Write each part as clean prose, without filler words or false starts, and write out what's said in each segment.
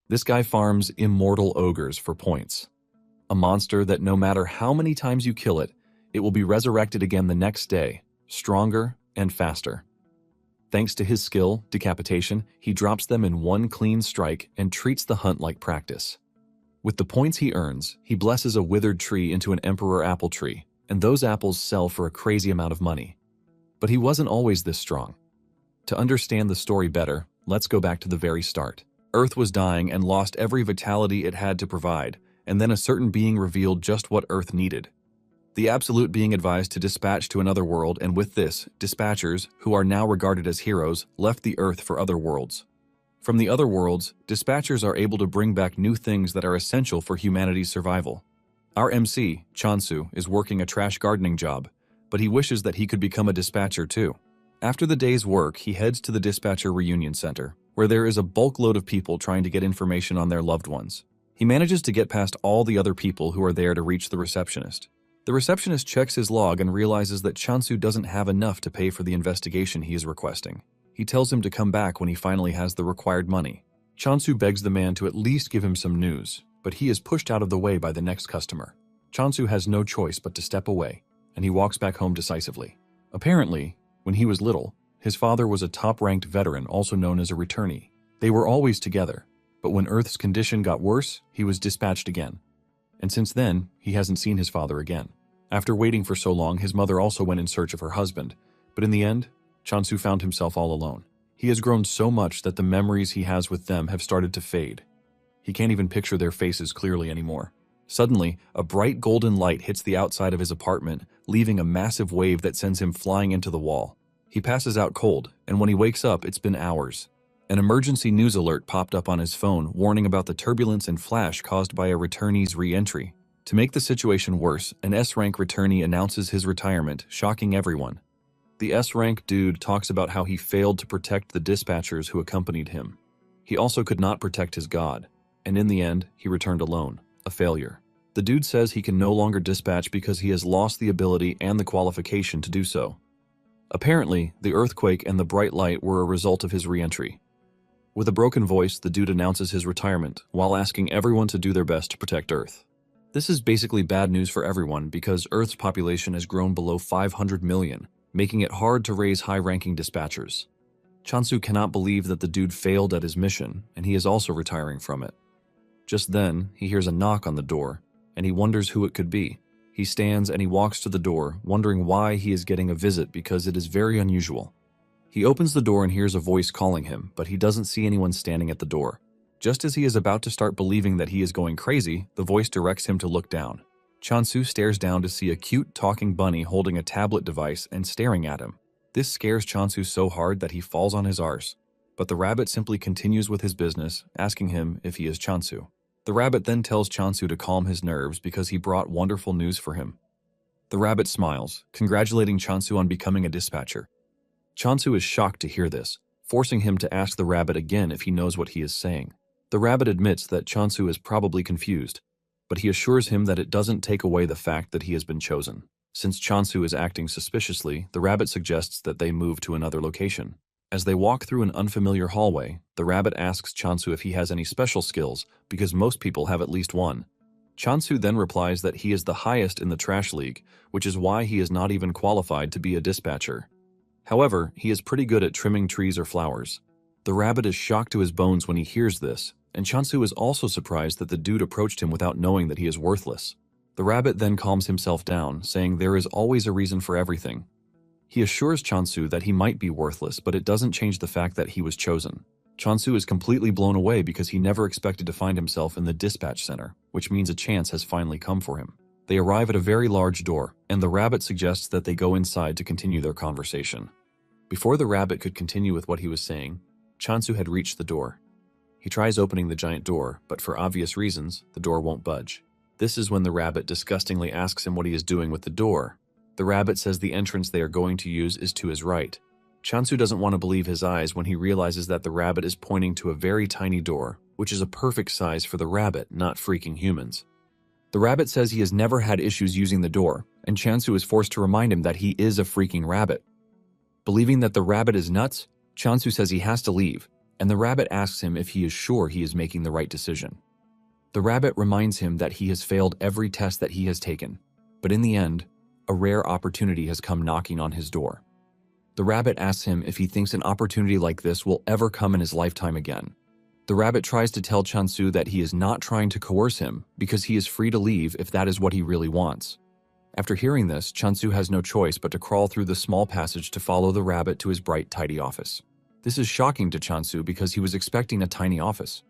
This guy farms immortal ogres for points. A monster that no matter how many times you kill it, it will be resurrected again the next day, stronger and faster. Thanks to his skill, Decapitation, he drops them in one clean strike and treats the hunt like practice. With the points he earns, he blesses a withered tree into an emperor apple tree, and those apples sell for a crazy amount of money. But he wasn't always this strong. To understand the story better, let's go back to the very start. Earth was dying and lost every vitality it had to provide, and then a certain being revealed just what Earth needed. The Absolute being advised to dispatch to another world, and with this, dispatchers, who are now regarded as heroes, left the Earth for other worlds. From the other worlds, dispatchers are able to bring back new things that are essential for humanity's survival. Our MC, Chansu, is working a trash gardening job, but he wishes that he could become a dispatcher too. After the day's work, he heads to the dispatcher reunion center, where there is a bulk load of people trying to get information on their loved ones. He manages to get past all the other people who are there to reach the receptionist. The receptionist checks his log and realizes that Chansu doesn't have enough to pay for the investigation he is requesting. He tells him to come back when he finally has the required money. Chansu begs the man to at least give him some news, but he is pushed out of the way by the next customer. Chansu has no choice but to step away, and he walks back home decisively. Apparently, when he was little, his father was a top-ranked veteran also known as a returnee. They were always together, but when Earth's condition got worse, he was dispatched again. And since then, he hasn't seen his father again. After waiting for so long, his mother also went in search of her husband, but in the end, Chansu found himself all alone. He has grown so much that the memories he has with them have started to fade. He can't even picture their faces clearly anymore. Suddenly, a bright golden light hits the outside of his apartment, leaving a massive wave that sends him flying into the wall. He passes out cold, and when he wakes up, it's been hours. An emergency news alert popped up on his phone, warning about the turbulence and flash caused by a returnee's re-entry. To make the situation worse, an S-rank returnee announces his retirement, shocking everyone. The S-rank dude talks about how he failed to protect the dispatchers who accompanied him. He also could not protect his god, and in the end, he returned alone, a failure. The dude says he can no longer dispatch because he has lost the ability and the qualification to do so. Apparently, the earthquake and the bright light were a result of his re-entry. With a broken voice, the dude announces his retirement, while asking everyone to do their best to protect Earth. This is basically bad news for everyone because Earth's population has grown below 500 million, making it hard to raise high-ranking dispatchers. Chansu cannot believe that the dude failed at his mission, and he is also retiring from it. Just then, he hears a knock on the door, and he wonders who it could be. He stands and he walks to the door, wondering why he is getting a visit because it is very unusual. He opens the door and hears a voice calling him, but he doesn't see anyone standing at the door. Just as he is about to start believing that he is going crazy, the voice directs him to look down. Chansu stares down to see a cute talking bunny holding a tablet device and staring at him. This scares Chansu so hard that he falls on his arse, but the rabbit simply continues with his business, asking him if he is Chansu. The rabbit then tells Chansu to calm his nerves because he brought wonderful news for him. The rabbit smiles, congratulating Chansu on becoming a dispatcher. Chansu is shocked to hear this, forcing him to ask the rabbit again if he knows what he is saying. The rabbit admits that Chansu is probably confused, but he assures him that it doesn't take away the fact that he has been chosen. Since Chansu is acting suspiciously, the rabbit suggests that they move to another location. As they walk through an unfamiliar hallway, the rabbit asks Chansu if he has any special skills, because most people have at least one. Chansu then replies that he is the highest in the Trash League, which is why he is not even qualified to be a dispatcher. However, he is pretty good at trimming trees or flowers. The rabbit is shocked to his bones when he hears this, and Chansu is also surprised that the dude approached him without knowing that he is worthless. The rabbit then calms himself down, saying there is always a reason for everything. He assures Chansu that he might be worthless, but it doesn't change the fact that he was chosen. Chansu is completely blown away because he never expected to find himself in the dispatch center, which means a chance has finally come for him. They arrive at a very large door, and the rabbit suggests that they go inside to continue their conversation. Before the rabbit could continue with what he was saying, Chansu had reached the door. He tries opening the giant door, but for obvious reasons, the door won't budge. This is when the rabbit disgustingly asks him what he is doing with the door. The rabbit says the entrance they are going to use is to his right. Chansu doesn't want to believe his eyes when he realizes that the rabbit is pointing to a very tiny door, which is a perfect size for the rabbit, not freaking humans. The rabbit says he has never had issues using the door, and Chansu is forced to remind him that he is a freaking rabbit. Believing that the rabbit is nuts, Chansu says he has to leave, and the rabbit asks him if he is sure he is making the right decision. The rabbit reminds him that he has failed every test that he has taken, but in the end, a rare opportunity has come knocking on his door. The rabbit asks him if he thinks an opportunity like this will ever come in his lifetime again. The rabbit tries to tell Chansu that he is not trying to coerce him because he is free to leave if that is what he really wants. After hearing this, Chansu has no choice but to crawl through the small passage to follow the rabbit to his bright, tidy office. This is shocking to Chansu because he was expecting a tiny office.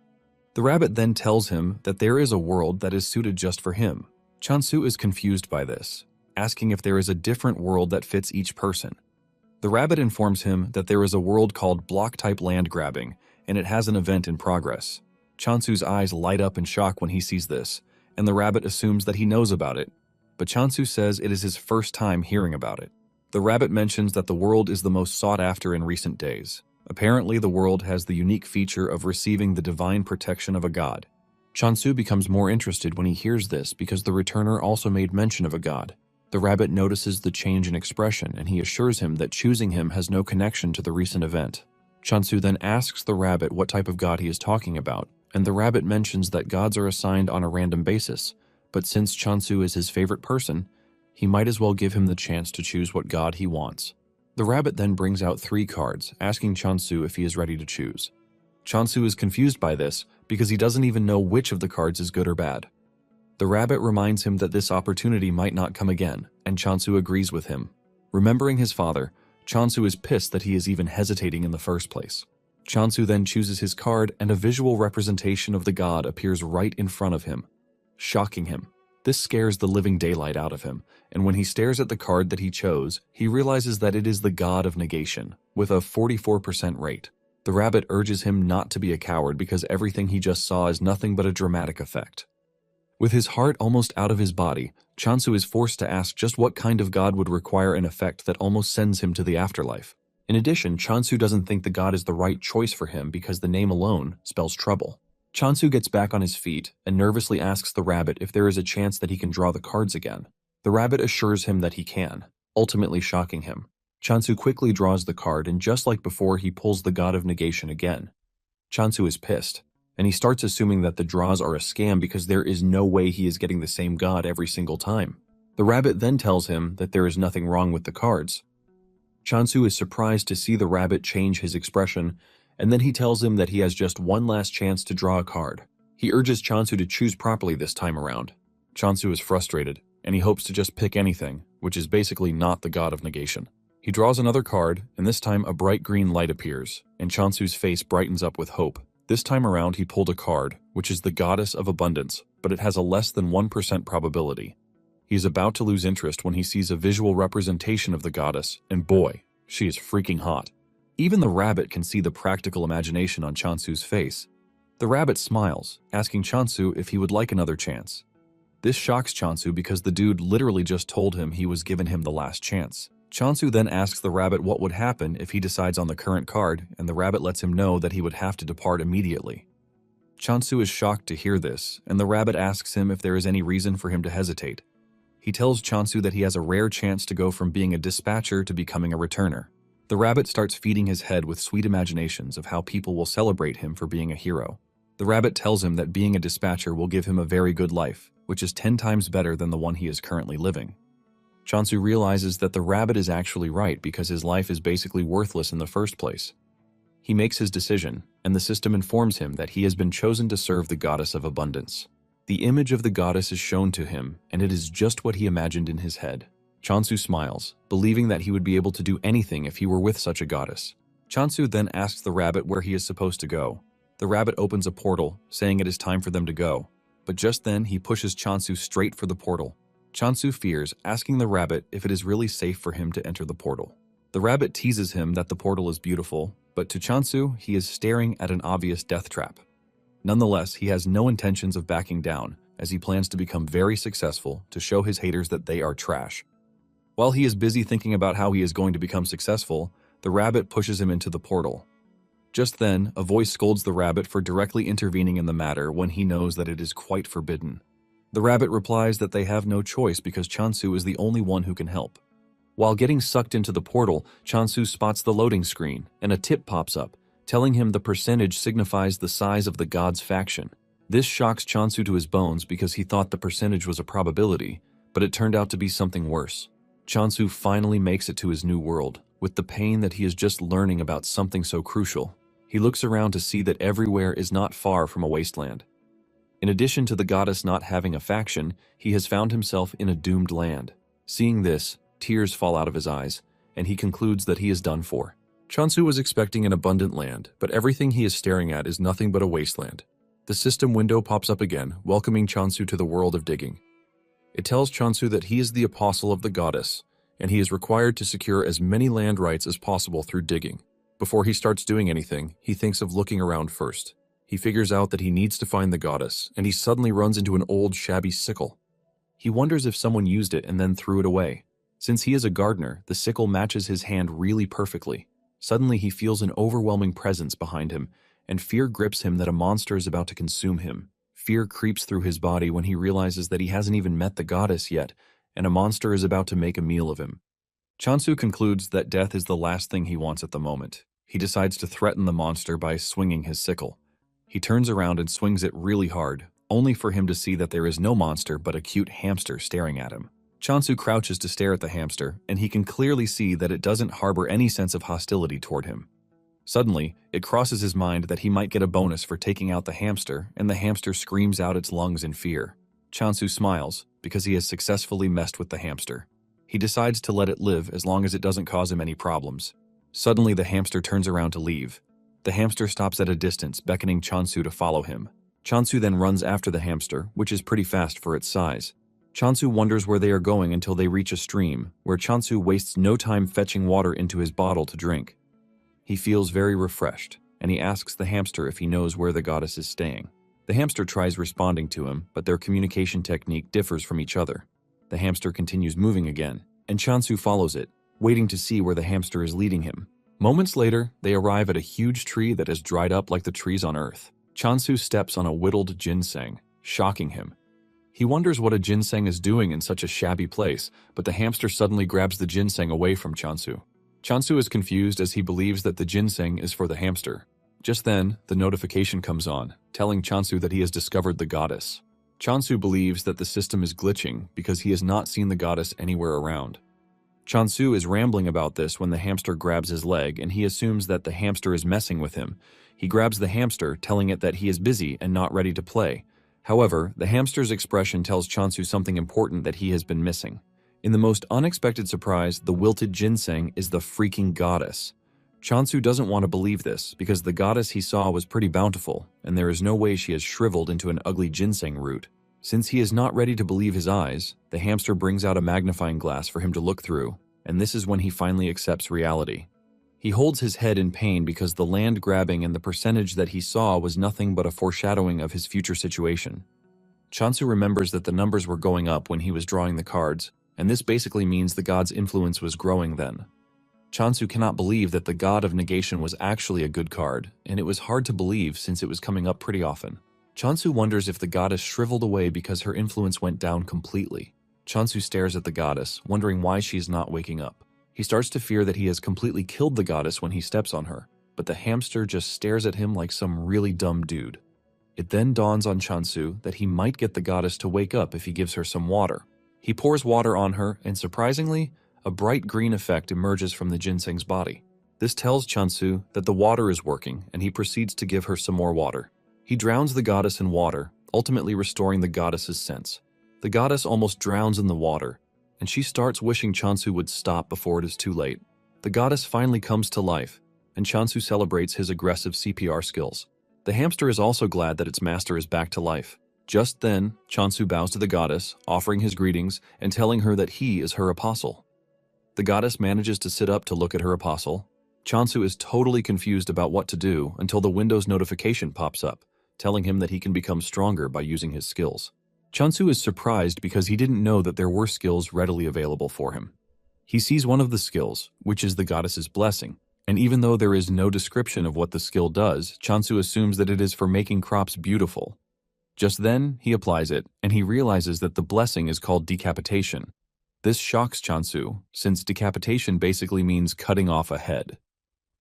The rabbit then tells him that there is a world that is suited just for him. Chansu is confused by this, asking if there is a different world that fits each person. The rabbit informs him that there is a world called block-type land grabbing, and it has an event in progress. Chansu's eyes light up in shock when he sees this, and the rabbit assumes that he knows about it, but Chansu says it is his first time hearing about it. The rabbit mentions that the world is the most sought after in recent days. Apparently, the world has the unique feature of receiving the divine protection of a god. Chansu becomes more interested when he hears this because the returner also made mention of a god. The rabbit notices the change in expression, and he assures him that choosing him has no connection to the recent event. Chansu then asks the rabbit what type of god he is talking about, and the rabbit mentions that gods are assigned on a random basis, but since Chansu is his favorite person, he might as well give him the chance to choose what god he wants. The rabbit then brings out 3 cards, asking Chansu if he is ready to choose. Chansu is confused by this because he doesn't even know which of the cards is good or bad. The rabbit reminds him that this opportunity might not come again, and Chansu agrees with him. Remembering his father, Chansu is pissed that he is even hesitating in the first place. Chansu then chooses his card, and a visual representation of the god appears right in front of him, shocking him. This scares the living daylight out of him, and when he stares at the card that he chose, he realizes that it is the god of negation, with a 44% rate. The rabbit urges him not to be a coward because everything he just saw is nothing but a dramatic effect. With his heart almost out of his body, Chansu is forced to ask just what kind of god would require an effect that almost sends him to the afterlife. In addition, Chansu doesn't think the god is the right choice for him because the name alone spells trouble. Chansu gets back on his feet and nervously asks the rabbit if there is a chance that he can draw the cards again. The rabbit assures him that he can, ultimately shocking him. Chansu quickly draws the card, and just like before, he pulls the god of negation again. Chansu is pissed, and he starts assuming that the draws are a scam because there is no way he is getting the same god every single time. The rabbit then tells him that there is nothing wrong with the cards. Chansu is surprised to see the rabbit change his expression, and then he tells him that he has just one last chance to draw a card. He urges Chansu to choose properly this time around. Chansu is frustrated, and he hopes to just pick anything, which is basically not the god of negation. He draws another card, and this time a bright green light appears, and Chansu's face brightens up with hope. This time around he pulled a card, which is the goddess of abundance, but it has a less than 1% probability. He is about to lose interest when he sees a visual representation of the goddess, and boy, she is freaking hot. Even the rabbit can see the practical imagination on Chansu's face. The rabbit smiles, asking Chansu if he would like another chance. This shocks Chansu because the dude literally just told him he was giving him the last chance. Chansu then asks the rabbit what would happen if he decides on the current card, and the rabbit lets him know that he would have to depart immediately. Chansu is shocked to hear this, and the rabbit asks him if there is any reason for him to hesitate. He tells Chansu that he has a rare chance to go from being a dispatcher to becoming a returner. The rabbit starts feeding his head with sweet imaginations of how people will celebrate him for being a hero. The rabbit tells him that being a dispatcher will give him a very good life, which is 10 times better than the one he is currently living. Chansu realizes that the rabbit is actually right because his life is basically worthless in the first place. He makes his decision, and the system informs him that he has been chosen to serve the goddess of abundance. The image of the goddess is shown to him, and it is just what he imagined in his head. Chansu smiles, believing that he would be able to do anything if he were with such a goddess. Chansu then asks the rabbit where he is supposed to go. The rabbit opens a portal, saying it is time for them to go. But just then, he pushes Chansu straight for the portal. Chansu fears, asking the rabbit if it is really safe for him to enter the portal. The rabbit teases him that the portal is beautiful, but to Chansu, he is staring at an obvious death trap. Nonetheless, he has no intentions of backing down, as he plans to become very successful to show his haters that they are trash. While he is busy thinking about how he is going to become successful, the rabbit pushes him into the portal. Just then, a voice scolds the rabbit for directly intervening in the matter when he knows that it is quite forbidden. The rabbit replies that they have no choice because Chansu is the only one who can help. While getting sucked into the portal, Chansu spots the loading screen, and a tip pops up, telling him the percentage signifies the size of the god's faction. This shocks Chansu to his bones because he thought the percentage was a probability, but it turned out to be something worse. Chansu finally makes it to his new world, with the pain that he is just learning about something so crucial. He looks around to see that everywhere is not far from a wasteland. In addition to the goddess not having a faction, he has found himself in a doomed land. Seeing this, tears fall out of his eyes, and he concludes that he is done for. Chansu was expecting an abundant land, but everything he is staring at is nothing but a wasteland. The system window pops up again, welcoming Chansu to the world of digging. It tells Chansu that he is the apostle of the goddess, and he is required to secure as many land rights as possible through digging. Before he starts doing anything, he thinks of looking around first. He figures out that he needs to find the goddess, and he suddenly runs into an old, shabby sickle. He wonders if someone used it and then threw it away. Since he is a gardener, the sickle matches his hand really perfectly. Suddenly he feels an overwhelming presence behind him, and fear grips him that a monster is about to consume him. Fear creeps through his body when he realizes that he hasn't even met the goddess yet, and a monster is about to make a meal of him. Chansu concludes that death is the last thing he wants at the moment. He decides to threaten the monster by swinging his sickle. He turns around and swings it really hard, only for him to see that there is no monster but a cute hamster staring at him. Chansu crouches to stare at the hamster, and he can clearly see that it doesn't harbor any sense of hostility toward him. Suddenly, it crosses his mind that he might get a bonus for taking out the hamster, and the hamster screams out its lungs in fear. Chansu smiles, because he has successfully messed with the hamster. He decides to let it live as long as it doesn't cause him any problems. Suddenly, the hamster turns around to leave. The hamster stops at a distance, beckoning Chansu to follow him. Chansu then runs after the hamster, which is pretty fast for its size. Chansu wonders where they are going until they reach a stream, where Chansu wastes no time fetching water into his bottle to drink. He feels very refreshed, and he asks the hamster if he knows where the goddess is staying. The hamster tries responding to him, but their communication technique differs from each other. The hamster continues moving again, and Chansu follows it, waiting to see where the hamster is leading him. Moments later, they arrive at a huge tree that has dried up like the trees on Earth. Chansu steps on a whittled ginseng, shocking him. He wonders what a ginseng is doing in such a shabby place, but the hamster suddenly grabs the ginseng away from Chansu. Chansu is confused as he believes that the ginseng is for the hamster. Just then, the notification comes on, telling Chansu that he has discovered the goddess. Chansu believes that the system is glitching because he has not seen the goddess anywhere around. Chansu is rambling about this when the hamster grabs his leg, and he assumes that the hamster is messing with him. He grabs the hamster, telling it that he is busy and not ready to play. However, the hamster's expression tells Chansu something important that he has been missing. In the most unexpected surprise, the wilted ginseng is the freaking goddess. Chansu doesn't want to believe this because the goddess he saw was pretty bountiful, and there is no way she has shriveled into an ugly ginseng root. Since he is not ready to believe his eyes, the hamster brings out a magnifying glass for him to look through, and this is when he finally accepts reality. He holds his head in pain because the land grabbing and the percentage that he saw was nothing but a foreshadowing of his future situation. Chansu remembers that the numbers were going up when he was drawing the cards, and this basically means the god's influence was growing then. Chansu cannot believe that the god of negation was actually a good card, and it was hard to believe since it was coming up pretty often. Chansu wonders if the goddess shriveled away because her influence went down completely. Chansu stares at the goddess, wondering why she is not waking up. He starts to fear that he has completely killed the goddess when he steps on her, but the hamster just stares at him like some really dumb dude. It then dawns on Chansu that he might get the goddess to wake up if he gives her some water. He pours water on her, and surprisingly, a bright green effect emerges from the ginseng's body. This tells Chansu that the water is working, and he proceeds to give her some more water. He drowns the goddess in water, ultimately restoring the goddess's sense. The goddess almost drowns in the water, and she starts wishing Chansu would stop before it is too late. The goddess finally comes to life, and Chansu celebrates his aggressive CPR skills. The hamster is also glad that its master is back to life. Just then, Chansu bows to the goddess, offering his greetings and telling her that he is her apostle. The goddess manages to sit up to look at her apostle. Chansu is totally confused about what to do until the Windows notification pops up, telling him that he can become stronger by using his skills. Chansu is surprised because he didn't know that there were skills readily available for him. He sees one of the skills, which is the goddess's blessing, and even though there is no description of what the skill does, Chansu assumes that it is for making crops beautiful. Just then, he applies it, and he realizes that the blessing is called decapitation. This shocks Chansu, since decapitation basically means cutting off a head.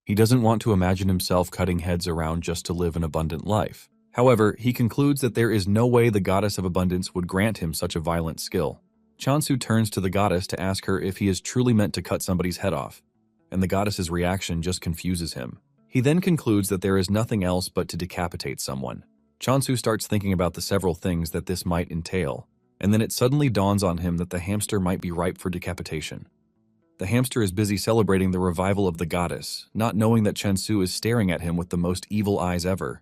He doesn't want to imagine himself cutting heads around just to live an abundant life. However, he concludes that there is no way the goddess of abundance would grant him such a violent skill. Chansu turns to the goddess to ask her if he is truly meant to cut somebody's head off, and the goddess's reaction just confuses him. He then concludes that there is nothing else but to decapitate someone. Chansu starts thinking about the several things that this might entail, and then it suddenly dawns on him that the hamster might be ripe for decapitation. The hamster is busy celebrating the revival of the goddess, not knowing that Chansu is staring at him with the most evil eyes ever.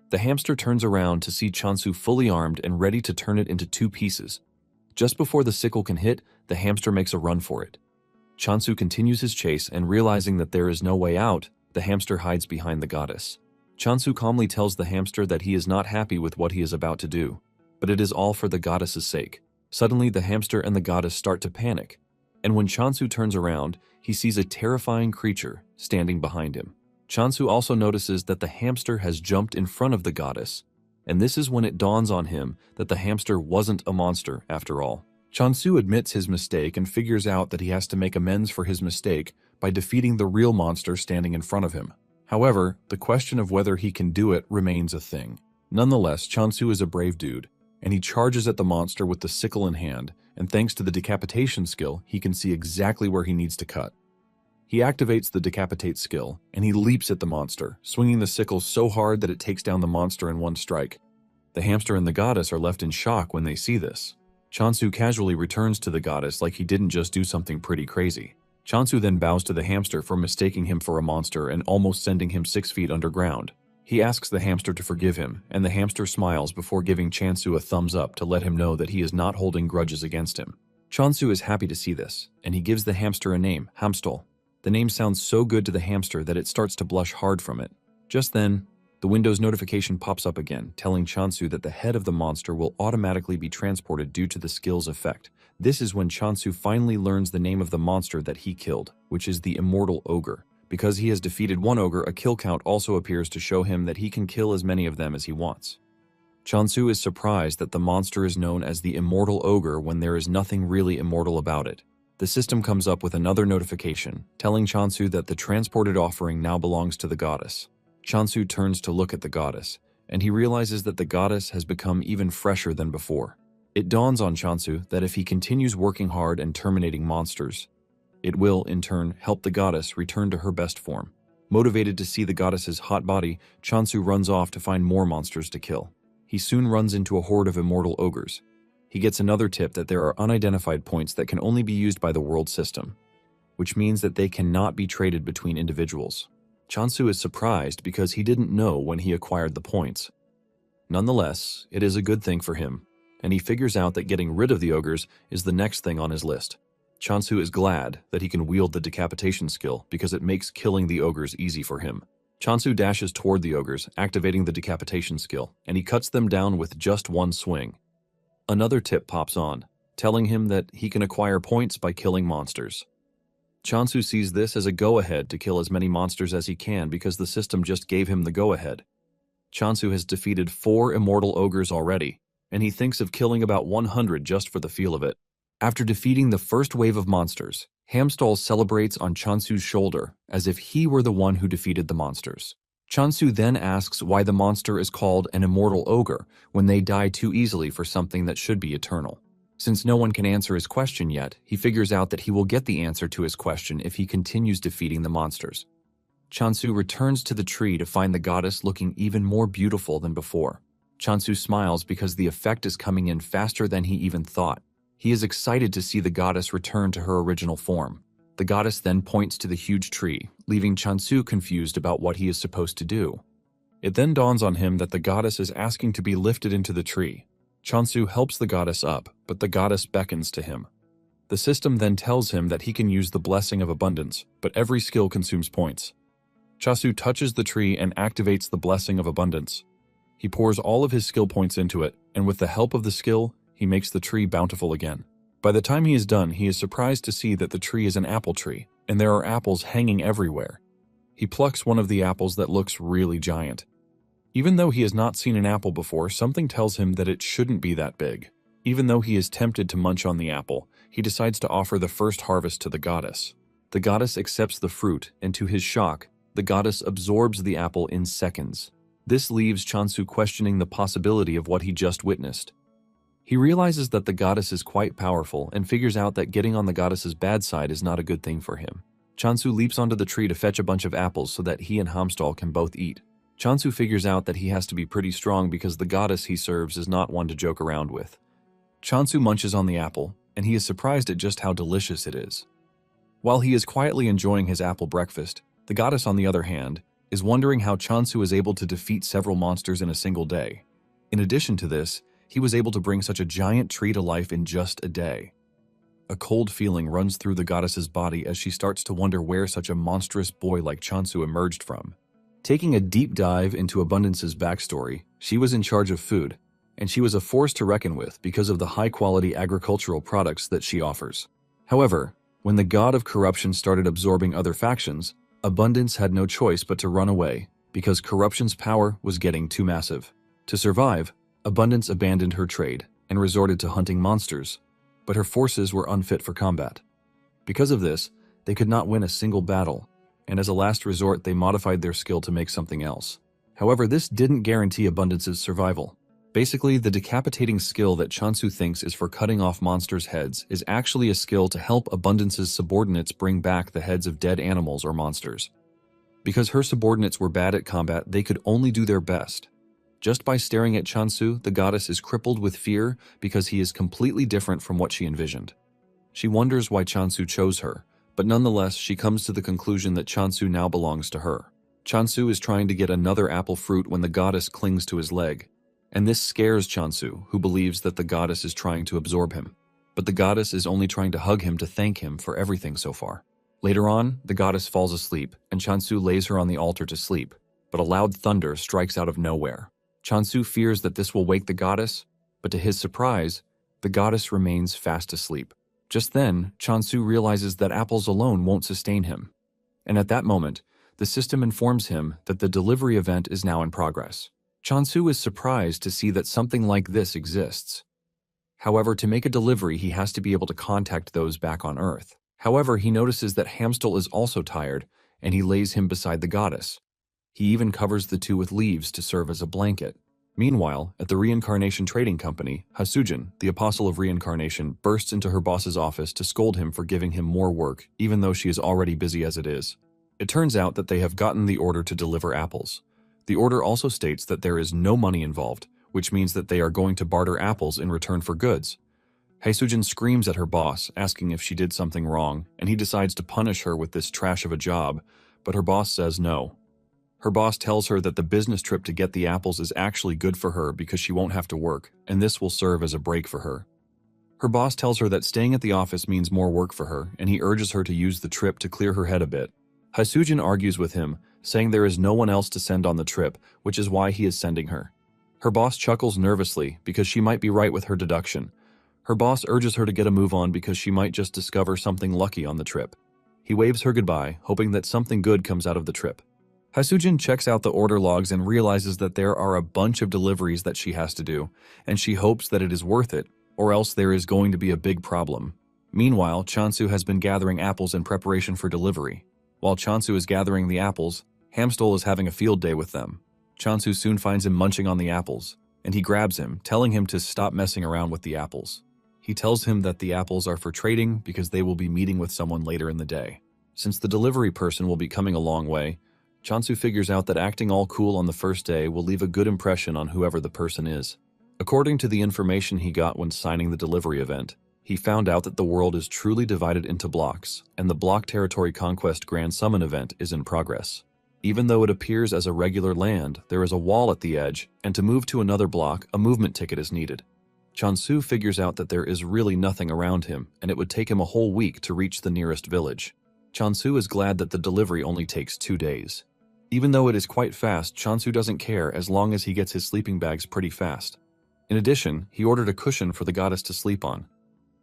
The hamster turns around to see Chansu fully armed and ready to turn it into 2 pieces. Just before the sickle can hit, the hamster makes a run for it. Chansu continues his chase, and realizing that there is no way out, the hamster hides behind the goddess. Chansu calmly tells the hamster that he is not happy with what he is about to do, but it is all for the goddess's sake. Suddenly, the hamster and the goddess start to panic, and when Chansu turns around, he sees a terrifying creature standing behind him. Chansu also notices that the hamster has jumped in front of the goddess, and this is when it dawns on him that the hamster wasn't a monster after all. Chansu admits his mistake and figures out that he has to make amends for his mistake by defeating the real monster standing in front of him. However, the question of whether he can do it remains a thing. Nonetheless, Chansu is a brave dude, and he charges at the monster with the sickle in hand, and thanks to the decapitation skill, he can see exactly where he needs to cut. He activates the decapitate skill, and he leaps at the monster, swinging the sickle so hard that it takes down the monster in one strike. The hamster and the goddess are left in shock when they see this. Chansu casually returns to the goddess like he didn't just do something pretty crazy. Chansu then bows to the hamster for mistaking him for a monster and almost sending him 6 feet underground. He asks the hamster to forgive him, and the hamster smiles before giving Chansu a thumbs up to let him know that he is not holding grudges against him. Chansu is happy to see this, and he gives the hamster a name, Hamstol. The name sounds so good to the hamster that it starts to blush hard from it. Just then, the Windows notification pops up again, telling Chansu that the head of the monster will automatically be transported due to the skill's effect. This is when Chansu finally learns the name of the monster that he killed, which is the Immortal Ogre. Because he has defeated one ogre, a kill count also appears to show him that he can kill as many of them as he wants. Chansu is surprised that the monster is known as the Immortal Ogre when there is nothing really immortal about it. The system comes up with another notification, telling Chansu that the transported offering now belongs to the goddess. Chansu turns to look at the goddess, and he realizes that the goddess has become even fresher than before. It dawns on Chansu that if he continues working hard and terminating monsters, it will, in turn, help the goddess return to her best form. Motivated to see the goddess's hot body, Chansu runs off to find more monsters to kill. He soon runs into a horde of immortal ogres. He gets another tip that there are unidentified points that can only be used by the world system, which means that they cannot be traded between individuals. Chansu is surprised because he didn't know when he acquired the points. Nonetheless, it is a good thing for him, and he figures out that getting rid of the ogres is the next thing on his list. Chansu is glad that he can wield the decapitation skill because it makes killing the ogres easy for him. Chansu dashes toward the ogres, activating the decapitation skill, and he cuts them down with just one swing. Another tip pops on, telling him that he can acquire points by killing monsters. Chansu sees this as a go-ahead to kill as many monsters as he can because the system just gave him the go-ahead. Chansu has defeated 4 immortal ogres already, and he thinks of killing about 100 just for the feel of it. After defeating the first wave of monsters, Hamstall celebrates on Chansu's shoulder as if he were the one who defeated the monsters. Chansu then asks why the monster is called an immortal ogre when they die too easily for something that should be eternal. Since no one can answer his question yet, he figures out that he will get the answer to his question if he continues defeating the monsters. Chansu returns to the tree to find the goddess looking even more beautiful than before. Chansu smiles because the effect is coming in faster than he even thought. He is excited to see the goddess return to her original form. The goddess then points to the huge tree, leaving Chansu confused about what he is supposed to do. It then dawns on him that the goddess is asking to be lifted into the tree. Chansu helps the goddess up, but the goddess beckons to him. The system then tells him that he can use the Blessing of Abundance, but every skill consumes points. Chansu touches the tree and activates the Blessing of Abundance. He pours all of his skill points into it, and with the help of the skill, he makes the tree bountiful again. By the time he is done, he is surprised to see that the tree is an apple tree, and there are apples hanging everywhere. He plucks one of the apples that looks really giant. Even though he has not seen an apple before, something tells him that it shouldn't be that big. Even though he is tempted to munch on the apple, he decides to offer the first harvest to the goddess. The goddess accepts the fruit, and to his shock, the goddess absorbs the apple in seconds. This leaves Chansu questioning the possibility of what he just witnessed. He realizes that the goddess is quite powerful and figures out that getting on the goddess's bad side is not a good thing for him. Chansu leaps onto the tree to fetch a bunch of apples so that he and Hamstal can both eat. Chansu figures out that he has to be pretty strong because the goddess he serves is not one to joke around with. Chansu munches on the apple, and he is surprised at just how delicious it is. While he is quietly enjoying his apple breakfast, the goddess, on the other hand, is wondering how Chansu is able to defeat several monsters in a single day. In addition to this, he was able to bring such a giant tree to life in just a day. A cold feeling runs through the goddess's body as she starts to wonder where such a monstrous boy like Chansu emerged from. Taking a deep dive into Abundance's backstory, she was in charge of food, and she was a force to reckon with because of the high-quality agricultural products that she offers. However, when the god of corruption started absorbing other factions, Abundance had no choice but to run away because corruption's power was getting too massive. To survive, Abundance abandoned her trade and resorted to hunting monsters, but her forces were unfit for combat. Because of this, they could not win a single battle, and as a last resort they modified their skill to make something else. However, this didn't guarantee Abundance's survival. Basically, the decapitating skill that Chansu thinks is for cutting off monsters' heads is actually a skill to help Abundance's subordinates bring back the heads of dead animals or monsters. Because her subordinates were bad at combat, they could only do their best. Just by staring at Chansu, the goddess is crippled with fear because he is completely different from what she envisioned. She wonders why Chansu chose her, but nonetheless she comes to the conclusion that Chansu now belongs to her. Chansu is trying to get another apple fruit when the goddess clings to his leg, and this scares Chansu, who believes that the goddess is trying to absorb him. But the goddess is only trying to hug him to thank him for everything so far. Later on, the goddess falls asleep, and Chansu lays her on the altar to sleep, but a loud thunder strikes out of nowhere. Chansu fears that this will wake the goddess, but to his surprise, the goddess remains fast asleep. Just then, Chansu realizes that apples alone won't sustain him. And at that moment, the system informs him that the delivery event is now in progress. Chansu is surprised to see that something like this exists. However, to make a delivery, he has to be able to contact those back on Earth. However, he notices that Hamstal is also tired, and he lays him beside the goddess. He even covers the two with leaves to serve as a blanket. Meanwhile, at the Reincarnation Trading Company, Hasujin, the Apostle of Reincarnation, bursts into her boss's office to scold him for giving him more work, even though she is already busy as it is. It turns out that they have gotten the order to deliver apples. The order also states that there is no money involved, which means that they are going to barter apples in return for goods. Hasujin screams at her boss, asking if she did something wrong, and he decides to punish her with this trash of a job, but her boss says no. Her boss tells her that the business trip to get the apples is actually good for her because she won't have to work, and this will serve as a break for her. Her boss tells her that staying at the office means more work for her, and he urges her to use the trip to clear her head a bit. Hasujin argues with him, saying there is no one else to send on the trip, which is why he is sending her. Her boss chuckles nervously because she might be right with her deduction. Her boss urges her to get a move on because she might just discover something lucky on the trip. He waves her goodbye, hoping that something good comes out of the trip. Hasujin checks out the order logs and realizes that there are a bunch of deliveries that she has to do, and she hopes that it is worth it, or else there is going to be a big problem. Meanwhile, Chansu has been gathering apples in preparation for delivery. While Chansu is gathering the apples, Hamstal is having a field day with them. Chansu soon finds him munching on the apples, and he grabs him, telling him to stop messing around with the apples. He tells him that the apples are for trading because they will be meeting with someone later in the day. Since the delivery person will be coming a long way, Chansu figures out that acting all cool on the first day will leave a good impression on whoever the person is. According to the information he got when signing the delivery event, he found out that the world is truly divided into blocks, and the Block Territory Conquest Grand Summon event is in progress. Even though it appears as a regular land, there is a wall at the edge, and to move to another block, a movement ticket is needed. Chansu figures out that there is really nothing around him, and it would take him a whole week to reach the nearest village. Chansu is glad that the delivery only takes 2 days. Even though it is quite fast, Chansu doesn't care as long as he gets his sleeping bags pretty fast. In addition, he ordered a cushion for the goddess to sleep on.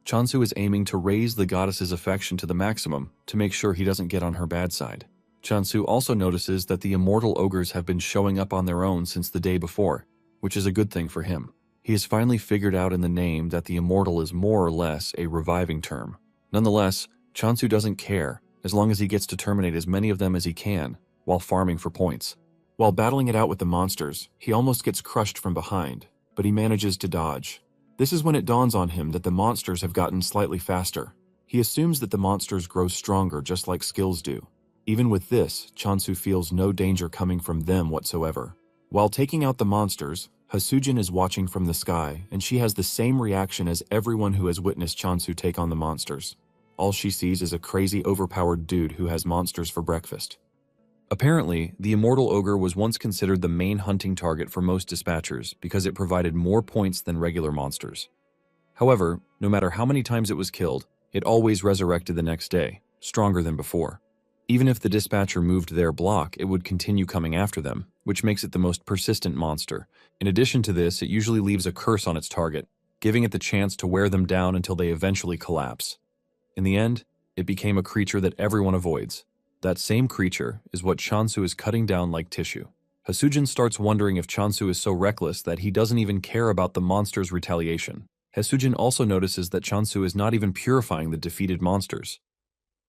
Chansu is aiming to raise the goddess's affection to the maximum to make sure he doesn't get on her bad side. Chansu also notices that the immortal ogres have been showing up on their own since the day before, which is a good thing for him. He has finally figured out in the name that the immortal is more or less a reviving term. Nonetheless, Chansu doesn't care as long as he gets to terminate as many of them as he can. while farming for points. While battling it out with the monsters, he almost gets crushed from behind, but he manages to dodge. This is when it dawns on him that the monsters have gotten slightly faster. He assumes that the monsters grow stronger just like skills do. Even with this, Chansu feels no danger coming from them whatsoever. While taking out the monsters, Hasujin is watching from the sky, and she has the same reaction as everyone who has witnessed Chansu take on the monsters. All she sees is a crazy, overpowered dude who has monsters for breakfast. Apparently, the immortal ogre was once considered the main hunting target for most dispatchers because it provided more points than regular monsters. However, no matter how many times it was killed, it always resurrected the next day, stronger than before. Even if the dispatcher moved their block, it would continue coming after them, which makes it the most persistent monster. In addition to this, it usually leaves a curse on its target, giving it the chance to wear them down until they eventually collapse. In the end, it became a creature that everyone avoids. That same creature is what Chansu is cutting down like tissue. Hasujin starts wondering if Chansu is so reckless that he doesn't even care about the monster's retaliation. Hasujin also notices that Chansu is not even purifying the defeated monsters.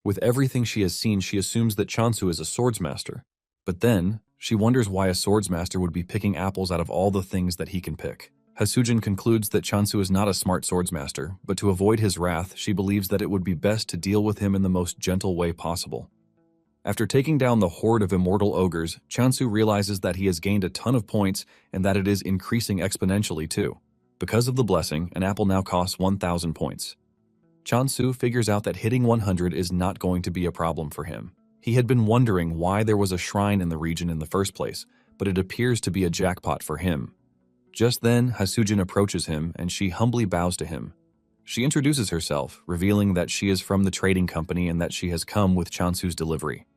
With everything she has seen, she assumes that Chansu is a swordsmaster. But then, she wonders why a swordsmaster would be picking apples out of all the things that he can pick. Hasujin concludes that Chansu is not a smart swordsmaster, but to avoid his wrath, she believes that it would be best to deal with him in the most gentle way possible. After taking down the horde of immortal ogres, Chansu realizes that he has gained a ton of points and that it is increasing exponentially too. Because of the blessing, an apple now costs 1,000 points. Chansu figures out that hitting 100 is not going to be a problem for him. He had been wondering why there was a shrine in the region in the first place, but it appears to be a jackpot for him. Just then, Hasujin approaches him and she humbly bows to him. She introduces herself, revealing that she is from the trading company and that she has come with Chansu's delivery.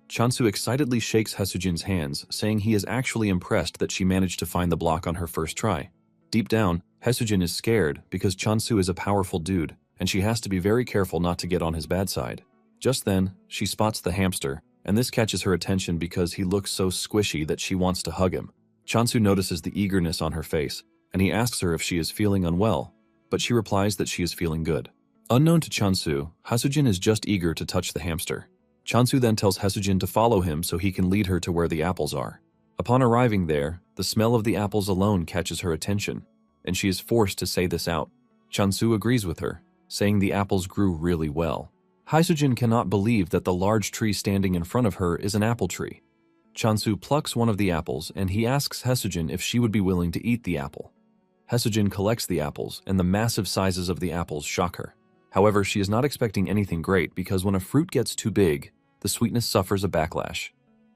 Chansu excitedly shakes Hasujin's hands, saying he is actually impressed that she managed to find the block on her first try. Deep down, Hasujin is scared because Chansu is a powerful dude, and she has to be very careful not to get on his bad side. Just then, she spots the hamster, and this catches her attention because he looks so squishy that she wants to hug him. Chansu notices the eagerness on her face, and he asks her if she is feeling unwell, but she replies that she is feeling good. Unknown to Chansu, Hasujin is just eager to touch the hamster. Chansu then tells Hasujin to follow him so he can lead her to where the apples are. Upon arriving there, the smell of the apples alone catches her attention, and she is forced to say this out. Chansu agrees with her, saying the apples grew really well. Hasujin cannot believe that the large tree standing in front of her is an apple tree. Chansu plucks one of the apples and he asks Hasujin if she would be willing to eat the apple. Hasujin collects the apples and the massive sizes of the apples shock her. However, she is not expecting anything great because when a fruit gets too big, the sweetness suffers a backlash.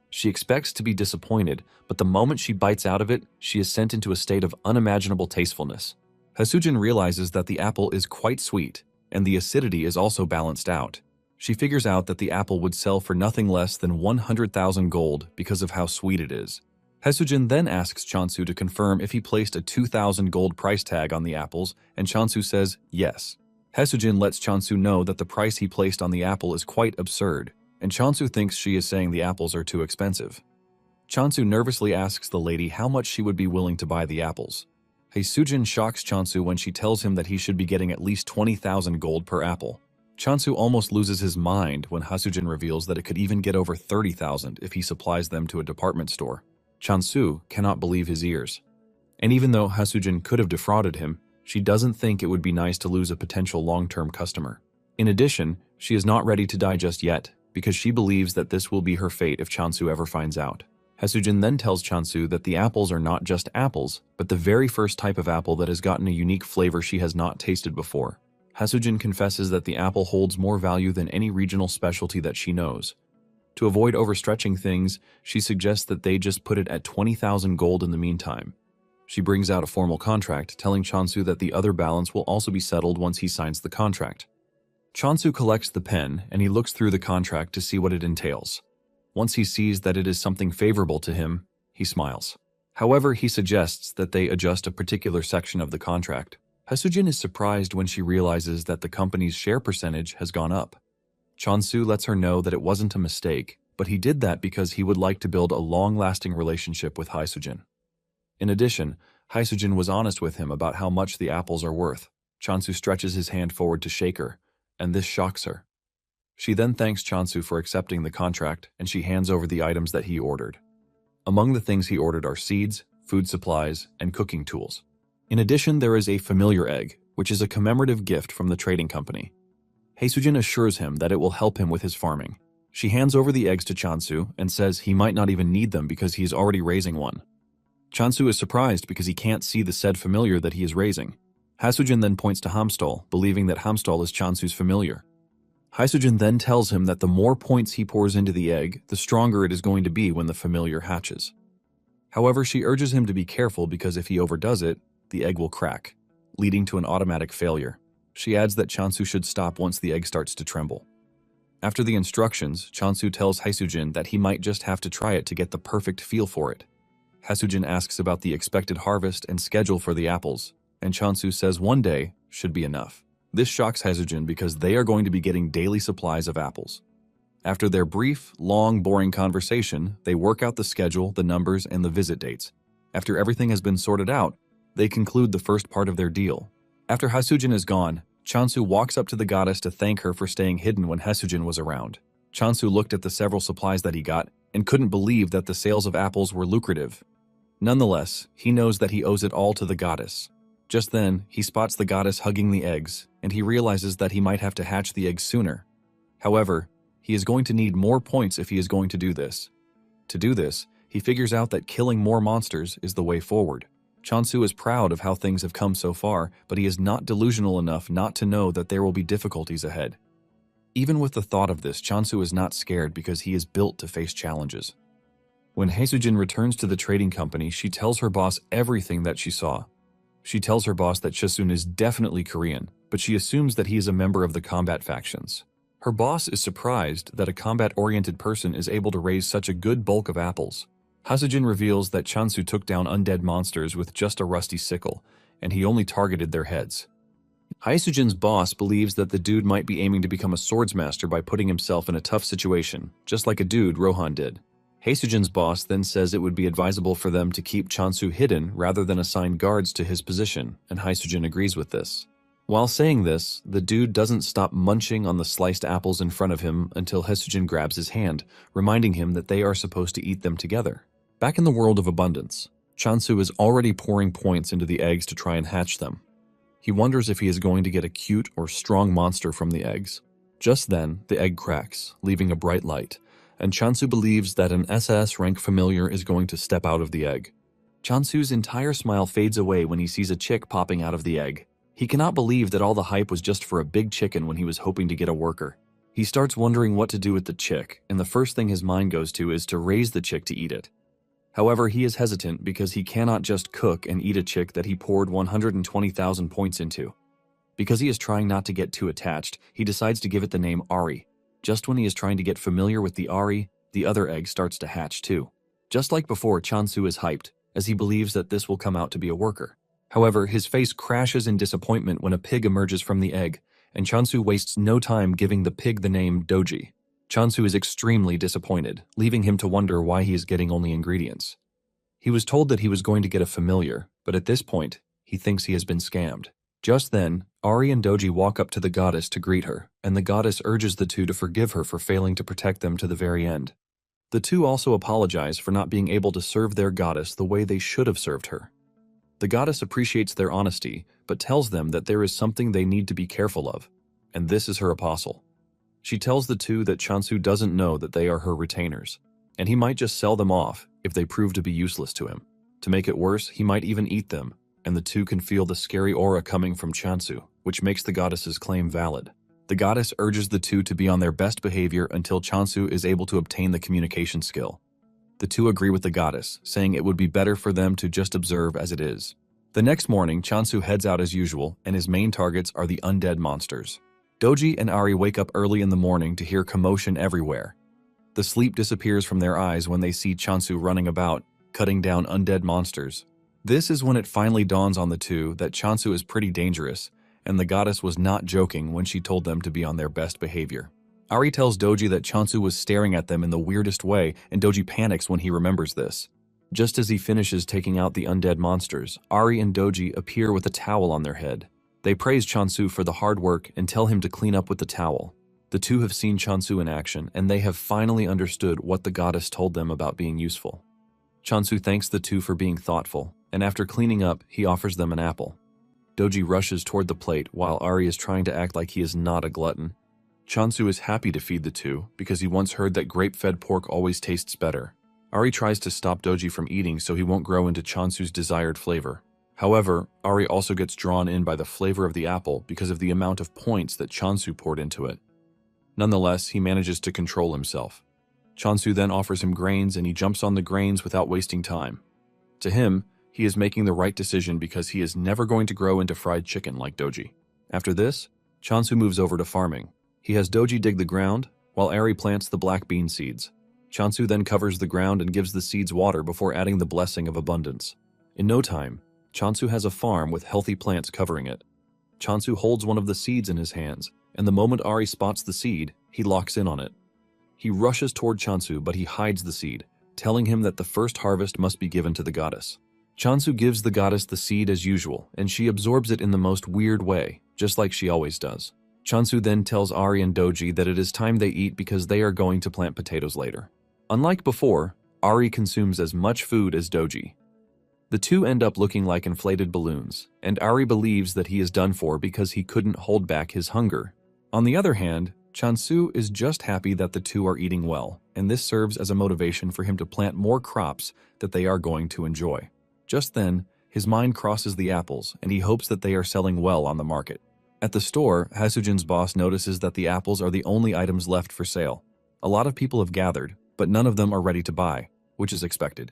She expects to be disappointed, but the moment she bites out of it, she is sent into a state of unimaginable tastefulness. Hasujin realizes that the apple is quite sweet, and the acidity is also balanced out. She figures out that the apple would sell for nothing less than 100,000 gold because of how sweet it is. Hasujin then asks Chansu to confirm if he placed a 2,000 gold price tag on the apples, and Chansu says yes. Hasujin lets Chansu know that the price he placed on the apple is quite absurd, and Chansu thinks she is saying the apples are too expensive. Chansu nervously asks the lady how much she would be willing to buy the apples. Hasujin shocks Chansu when she tells him that he should be getting at least 20,000 gold per apple. Chansu almost loses his mind when Hasujin reveals that it could even get over 30,000 if he supplies them to a department store. Chansu cannot believe his ears. And even though Hasujin could have defrauded him, she doesn't think it would be nice to lose a potential long-term customer. In addition, she is not ready to die just yet, because she believes that this will be her fate if Chansu ever finds out. Hasujin then tells Chansu that the apples are not just apples, but the very first type of apple that has gotten a unique flavor she has not tasted before. Hasujin confesses that the apple holds more value than any regional specialty that she knows. To avoid overstretching things, she suggests that they just put it at 20,000 gold in the meantime. She brings out a formal contract, telling Chansu that the other balance will also be settled once he signs the contract. Chansu collects the pen and he looks through the contract to see what it entails. Once he sees that it is something favorable to him, he smiles. However, he suggests that they adjust a particular section of the contract. Hasujin is surprised when she realizes that the company's share percentage has gone up. Chansu lets her know that it wasn't a mistake, but he did that because he would like to build a long-lasting relationship with Hasujin. In addition, Hasujin was honest with him about how much the apples are worth. Chansu stretches his hand forward to shake her, and this shocks her. She then thanks Chansu for accepting the contract, and she hands over the items that he ordered. Among the things he ordered are seeds, food supplies, and cooking tools. In addition, there is a familiar egg, which is a commemorative gift from the trading company. Haesujin assures him that it will help him with his farming. She hands over the eggs to Chansu and says he might not even need them because he is already raising one. Chansu is surprised because he can't see the said familiar that he is raising. Haesujin then points to Hamstall, believing that Hamstall is Chansu's familiar. Haesujin then tells him that the more points he pours into the egg, the stronger it is going to be when the familiar hatches. However, she urges him to be careful because if he overdoes it, the egg will crack, leading to an automatic failure. She adds that Chansu should stop once the egg starts to tremble. After the instructions, Chansu tells Haesujin that he might just have to try it to get the perfect feel for it. Haesujin asks about the expected harvest and schedule for the apples, and Chansu says one day should be enough. This shocks Haesujin because they are going to be getting daily supplies of apples. After their brief, long, boring conversation, they work out the schedule, the numbers, and the visit dates. After everything has been sorted out, they conclude the first part of their deal. After Haesujin is gone, Chansu walks up to the goddess to thank her for staying hidden when Haesujin was around. Chansu looked at the several supplies that he got and couldn't believe that the sales of apples were lucrative. Nonetheless, he knows that he owes it all to the goddess. Just then, he spots the goddess hugging the eggs, and he realizes that he might have to hatch the eggs sooner. However, he is going to need more points if he is going to do this. To do this, he figures out that killing more monsters is the way forward. Chansu is proud of how things have come so far, but he is not delusional enough not to know that there will be difficulties ahead. Even with the thought of this, Chansu is not scared because he is built to face challenges. When Haesujin returns to the trading company, she tells her boss everything that she saw. She tells her boss that Chasun is definitely Korean, but she assumes that he is a member of the combat factions. Her boss is surprised that a combat-oriented person is able to raise such a good bulk of apples. Haesujin reveals that Chansu took down undead monsters with just a rusty sickle, and he only targeted their heads. Haesujin's boss believes that the dude might be aiming to become a swordsmaster by putting himself in a tough situation, just like a dude Rohan did. Haesujin's boss then says it would be advisable for them to keep Chansu hidden rather than assign guards to his position, and Haesujin agrees with this. While saying this, the dude doesn't stop munching on the sliced apples in front of him until Haesujin grabs his hand, reminding him that they are supposed to eat them together. Back in the world of abundance, Chansu is already pouring points into the eggs to try and hatch them. He wonders if he is going to get a cute or strong monster from the eggs. Just then, the egg cracks, leaving a bright light, and Chansu believes that an SS rank familiar is going to step out of the egg. Chansu's entire smile fades away when he sees a chick popping out of the egg. He cannot believe that all the hype was just for a big chicken when he was hoping to get a worker. He starts wondering what to do with the chick, and the first thing his mind goes to is to raise the chick to eat it. However, he is hesitant because he cannot just cook and eat a chick that he poured 120,000 points into. Because he is trying not to get too attached, he decides to give it the name Ari. Just when he is trying to get familiar with the Ari, the other egg starts to hatch too. Just like before, Chansu is hyped, as he believes that this will come out to be a worker. However, his face crashes in disappointment when a pig emerges from the egg, and Chansu wastes no time giving the pig the name Doji. Chansu is extremely disappointed, leaving him to wonder why he is getting only ingredients. He was told that he was going to get a familiar, but at this point, he thinks he has been scammed. Just then, Ari and Doji walk up to the goddess to greet her, and the goddess urges the two to forgive her for failing to protect them to the very end. The two also apologize for not being able to serve their goddess the way they should have served her. The goddess appreciates their honesty, but tells them that there is something they need to be careful of, and this is her apostle. She tells the two that Chansu doesn't know that they are her retainers, and he might just sell them off if they prove to be useless to him. To make it worse, he might even eat them, and the two can feel the scary aura coming from Chansu, which makes the goddess's claim valid. The goddess urges the two to be on their best behavior until Chansu is able to obtain the communication skill. The two agree with the goddess, saying it would be better for them to just observe as it is. The next morning, Chansu heads out as usual, and his main targets are the undead monsters. Doji and Ari wake up early in the morning to hear commotion everywhere. The sleep disappears from their eyes when they see Chansu running about, cutting down undead monsters. This is when it finally dawns on the two that Chansu is pretty dangerous, and the goddess was not joking when she told them to be on their best behavior. Ari tells Doji that Chansu was staring at them in the weirdest way, and Doji panics when he remembers this. Just as he finishes taking out the undead monsters, Ari and Doji appear with a towel on their head. They praise Chansu for the hard work and tell him to clean up with the towel. The two have seen Chansu in action, and they have finally understood what the goddess told them about being useful. Chansu thanks the two for being thoughtful, and after cleaning up, he offers them an apple. Doji rushes toward the plate while Ari is trying to act like he is not a glutton. Chansu is happy to feed the two because he once heard that grape-fed pork always tastes better. Ari tries to stop Doji from eating so he won't grow into Chansu's desired flavor. However, Ari also gets drawn in by the flavor of the apple because of the amount of points that Chansu poured into it. Nonetheless, he manages to control himself. Chansu then offers him grains and he jumps on the grains without wasting time. To him, he is making the right decision because he is never going to grow into fried chicken like Doji. After this, Chansu moves over to farming. He has Doji dig the ground, while Ari plants the black bean seeds. Chansu then covers the ground and gives the seeds water before adding the blessing of abundance. In no time, Chansu has a farm with healthy plants covering it. Chansu holds one of the seeds in his hands, and the moment Ari spots the seed, he locks in on it. He rushes toward Chansu, but he hides the seed, telling him that the first harvest must be given to the goddess. Chansu gives the goddess the seed as usual, and she absorbs it in the most weird way, just like she always does. Chansu then tells Ari and Doji that it is time they eat because they are going to plant potatoes later. Unlike before, Ari consumes as much food as Doji. The two end up looking like inflated balloons, and Ari believes that he is done for because he couldn't hold back his hunger. On the other hand, Chansu is just happy that the two are eating well, and this serves as a motivation for him to plant more crops that they are going to enjoy. Just then, his mind crosses the apples, and he hopes that they are selling well on the market. At the store, Hasujin's boss notices that the apples are the only items left for sale. A lot of people have gathered, but none of them are ready to buy, which is expected.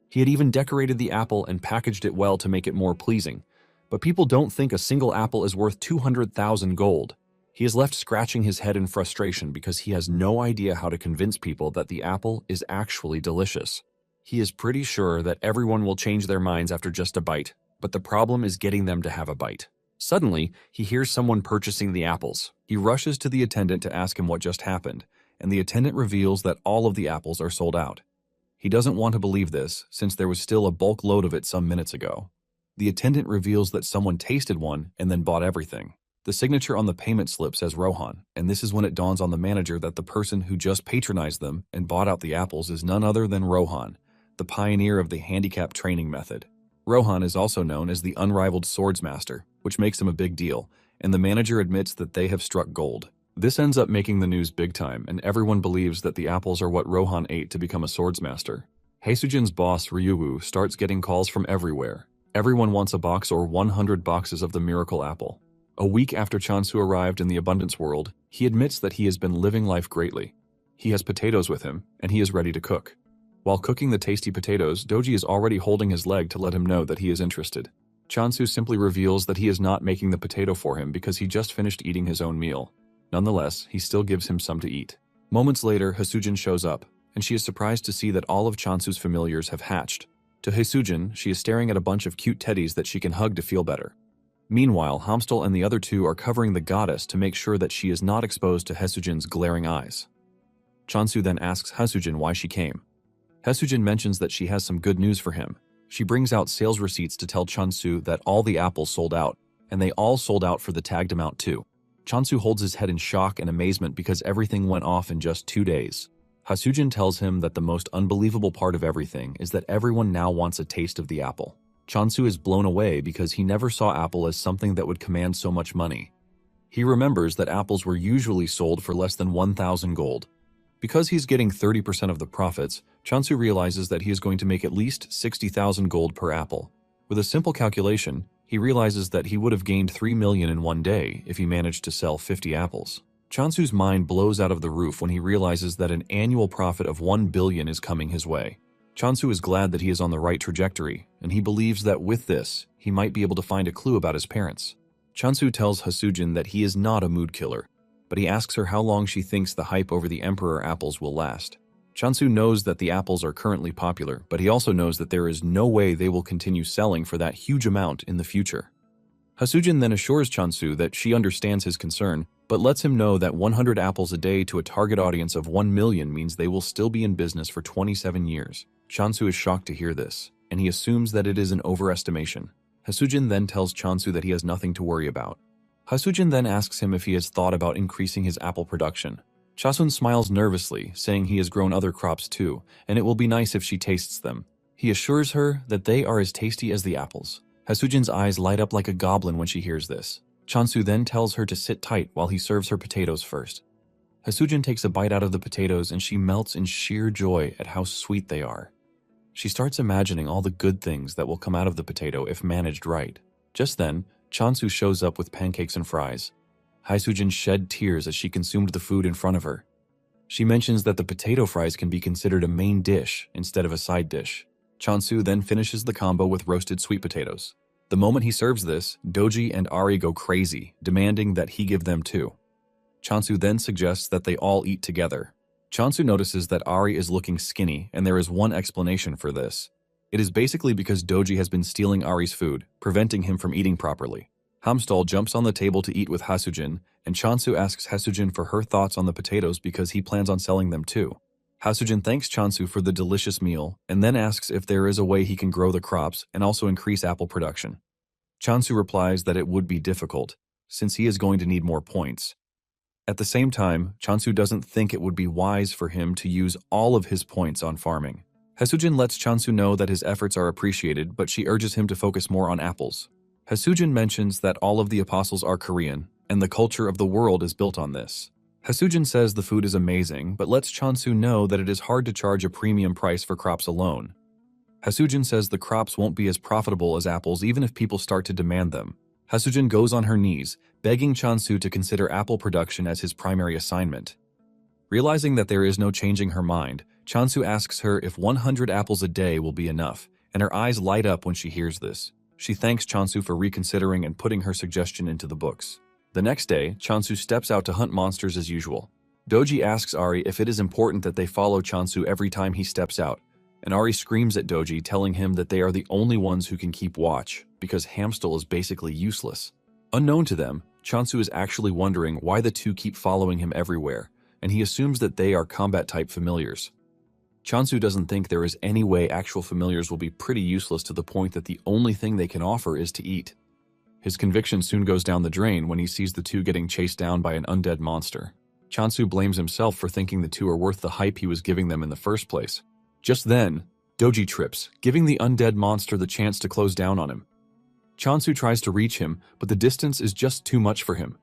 He had even decorated the apple and packaged it well to make it more pleasing, but people don't think a single apple is worth 200,000 gold. He is left scratching his head in frustration because he has no idea how to convince people that the apple is actually delicious. He is pretty sure that everyone will change their minds after just a bite, but the problem is getting them to have a bite. Suddenly, he hears someone purchasing the apples. He rushes to the attendant to ask him what just happened, and the attendant reveals that all of the apples are sold out. He doesn't want to believe this, since there was still a bulk load of it some minutes ago. The attendant reveals that someone tasted one and then bought everything. The signature on the payment slip says Rohan, and this is when it dawns on the manager that the person who just patronized them and bought out the apples is none other than Rohan, the pioneer of the handicap training method. Rohan is also known as the unrivaled swordsmaster, which makes him a big deal, and the manager admits that they have struck gold. This ends up making the news big time, and everyone believes that the apples are what Rohan ate to become a swordsmaster. Heisujin's boss, Ryuwu, starts getting calls from everywhere. Everyone wants a box or 100 boxes of the miracle apple. A week after Chansu arrived in the abundance world, he admits that he has been living life greatly. He has potatoes with him, and he is ready to cook. While cooking the tasty potatoes, Doji is already holding his leg to let him know that he is interested. Chansu simply reveals that he is not making the potato for him because he just finished eating his own meal. Nonetheless, he still gives him some to eat. Moments later, Hasujin shows up, and she is surprised to see that all of Chansu's familiars have hatched. To Hasujin, she is staring at a bunch of cute teddies that she can hug to feel better. Meanwhile, Hamstal and the other two are covering the goddess to make sure that she is not exposed to Hasujin's glaring eyes. Chansu then asks Hasujin why she came. Hasujin mentions that she has some good news for him. She brings out sales receipts to tell Chansu that all the apples sold out, and they all sold out for the tagged amount too. Chansu holds his head in shock and amazement because everything went off in just 2 days. Hasujin tells him that the most unbelievable part of everything is that everyone now wants a taste of the apple. Chansu is blown away because he never saw apple as something that would command so much money. He remembers that apples were usually sold for less than 1,000 gold. Because he's getting 30% of the profits, Chansu realizes that he is going to make at least 60,000 gold per apple. With a simple calculation, he realizes that he would have gained 3 million in one day if he managed to sell 50 apples. Chansu's mind blows out of the roof when he realizes that an annual profit of 1 billion is coming his way. Chansu is glad that he is on the right trajectory, and he believes that with this, he might be able to find a clue about his parents. Chansu tells Hasujin that he is not a mood killer, but he asks her how long she thinks the hype over the Emperor apples will last. Chansu knows that the apples are currently popular, but he also knows that there is no way they will continue selling for that huge amount in the future. Hasujin then assures Chansu that she understands his concern, but lets him know that 100 apples a day to a target audience of 1 million means they will still be in business for 27 years. Chansu is shocked to hear this, and he assumes that it is an overestimation. Hasujin then tells Chansu that he has nothing to worry about. Hasujin then asks him if he has thought about increasing his apple production. Chasun smiles nervously, saying he has grown other crops too, and it will be nice if she tastes them. He assures her that they are as tasty as the apples. Hasujin's eyes light up like a goblin when she hears this. Chansu then tells her to sit tight while he serves her potatoes first. Hasujin takes a bite out of the potatoes and she melts in sheer joy at how sweet they are. She starts imagining all the good things that will come out of the potato if managed right. Just then, Chansu shows up with pancakes and fries. Hasujin shed tears as she consumed the food in front of her. She mentions that the potato fries can be considered a main dish instead of a side dish. Chansu then finishes the combo with roasted sweet potatoes. The moment he serves this, Doji and Ari go crazy, demanding that he give them too. Chansu then suggests that they all eat together. Chansu notices that Ari is looking skinny, and there is one explanation for this. It is basically because Doji has been stealing Ari's food, preventing him from eating properly. Hamstal jumps on the table to eat with Hasujin, and Chansu asks Hasujin for her thoughts on the potatoes because he plans on selling them too. Hasujin thanks Chansu for the delicious meal, and then asks if there is a way he can grow the crops and also increase apple production. Chansu replies that it would be difficult, since he is going to need more points. At the same time, Chansu doesn't think it would be wise for him to use all of his points on farming. Hasujin lets Chansu know that his efforts are appreciated, but she urges him to focus more on apples. Hasujin mentions that all of the apostles are Korean, and the culture of the world is built on this. Hasujin says the food is amazing, but lets Chansu know that it is hard to charge a premium price for crops alone. Hasujin says the crops won't be as profitable as apples even if people start to demand them. Hasujin goes on her knees, begging Chansu to consider apple production as his primary assignment. Realizing that there is no changing her mind, Chansu asks her if 100 apples a day will be enough, and her eyes light up when she hears this. She thanks Chansu for reconsidering and putting her suggestion into the books. The next day, Chansu steps out to hunt monsters as usual. Doji asks Ari if it is important that they follow Chansu every time he steps out, and Ari screams at Doji, telling him that they are the only ones who can keep watch, because Hamstal is basically useless. Unknown to them, Chansu is actually wondering why the two keep following him everywhere, and he assumes that they are combat-type familiars. Chansu doesn't think there is any way actual familiars will be pretty useless to the point that the only thing they can offer is to eat. His conviction soon goes down the drain when he sees the two getting chased down by an undead monster. Chansu blames himself for thinking the two are worth the hype he was giving them in the first place. Just then, Doji trips, giving the undead monster the chance to close down on him. Chansu tries to reach him, but the distance is just too much for him.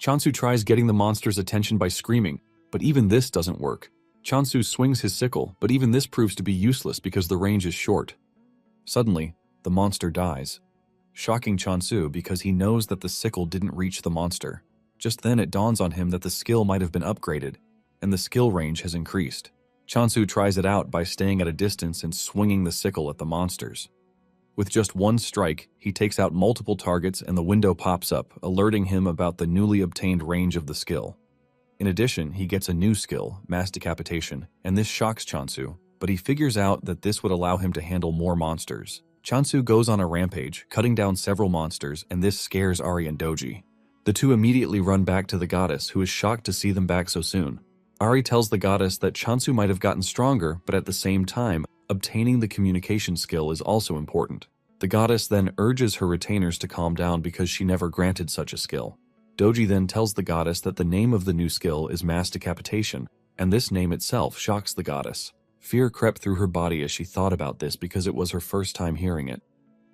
Chansu tries getting the monster's attention by screaming, but even this doesn't work. Chansu swings his sickle, but even this proves to be useless because the range is short. Suddenly, the monster dies, shocking Chansu because he knows that the sickle didn't reach the monster. Just then it dawns on him that the skill might have been upgraded, and the skill range has increased. Chansu tries it out by staying at a distance and swinging the sickle at the monsters. With just one strike, he takes out multiple targets and the window pops up, alerting him about the newly obtained range of the skill. In addition, he gets a new skill, mass decapitation, and this shocks Chansu, but he figures out that this would allow him to handle more monsters. Chansu goes on a rampage, cutting down several monsters, and this scares Ari and Doji. The two immediately run back to the goddess, who is shocked to see them back so soon. Ari tells the goddess that Chansu might have gotten stronger, but at the same time, obtaining the communication skill is also important. The goddess then urges her retainers to calm down because she never granted such a skill. Doji then tells the goddess that the name of the new skill is mass decapitation, and this name itself shocks the goddess. Fear crept through her body as she thought about this because it was her first time hearing it.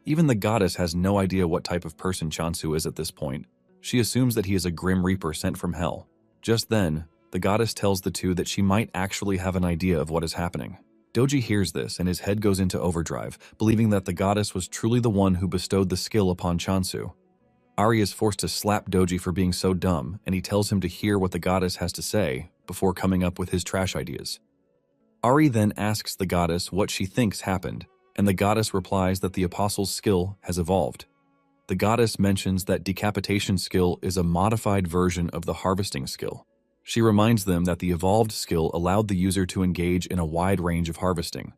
Even the goddess has no idea what type of person Chansu is at this point. She assumes that he is a grim reaper sent from hell. Just then, the goddess tells the two that she might actually have an idea of what is happening. Doji hears this and his head goes into overdrive, believing that the goddess was truly the one who bestowed the skill upon Chansu. Ari is forced to slap Doji for being so dumb, and he tells him to hear what the goddess has to say before coming up with his trash ideas. Ari then asks the goddess what she thinks happened, and the goddess replies that the apostle's skill has evolved. The goddess mentions that decapitation skill is a modified version of the harvesting skill. She reminds them that the evolved skill allowed the user to engage in a wide range of harvesting,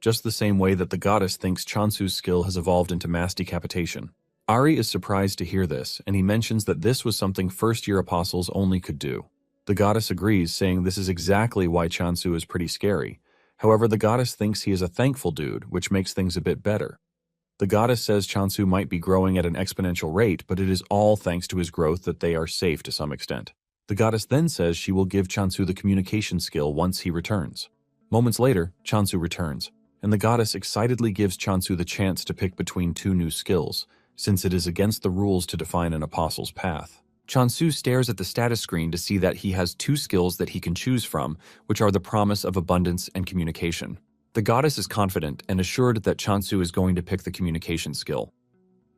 just the same way that the goddess thinks Chansu's skill has evolved into mass decapitation. Ari is surprised to hear this, and he mentions that this was something first-year apostles only could do. The goddess agrees, saying this is exactly why Chansu is pretty scary. However, the goddess thinks he is a thankful dude, which makes things a bit better. The goddess says Chansu might be growing at an exponential rate, but it is all thanks to his growth that they are safe to some extent. The goddess then says she will give Chansu the communication skill once he returns. Moments later, Chansu returns, and the goddess excitedly gives Chansu the chance to pick between two new skills, since it is against the rules to define an apostle's path. Chansu stares at the status screen to see that he has two skills that he can choose from, which are the promise of abundance and communication. The goddess is confident and assured that Chansu is going to pick the communication skill.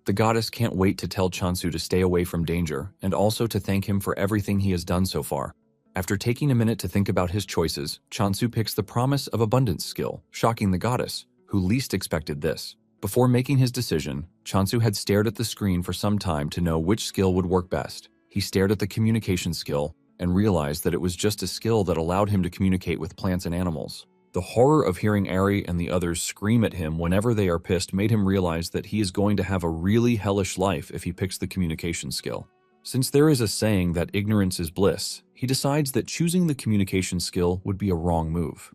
The goddess can't wait to tell Chansu to stay away from danger and also to thank him for everything he has done so far. After taking a minute to think about his choices, Chansu picks the promise of abundance skill, shocking the goddess, who least expected this. Before making his decision, Chansu had stared at the screen for some time to know which skill would work best. He stared at the communication skill and realized that it was just a skill that allowed him to communicate with plants and animals. The horror of hearing Ari and the others scream at him whenever they are pissed made him realize that he is going to have a really hellish life if he picks the communication skill. Since there is a saying that ignorance is bliss, he decides that choosing the communication skill would be a wrong move.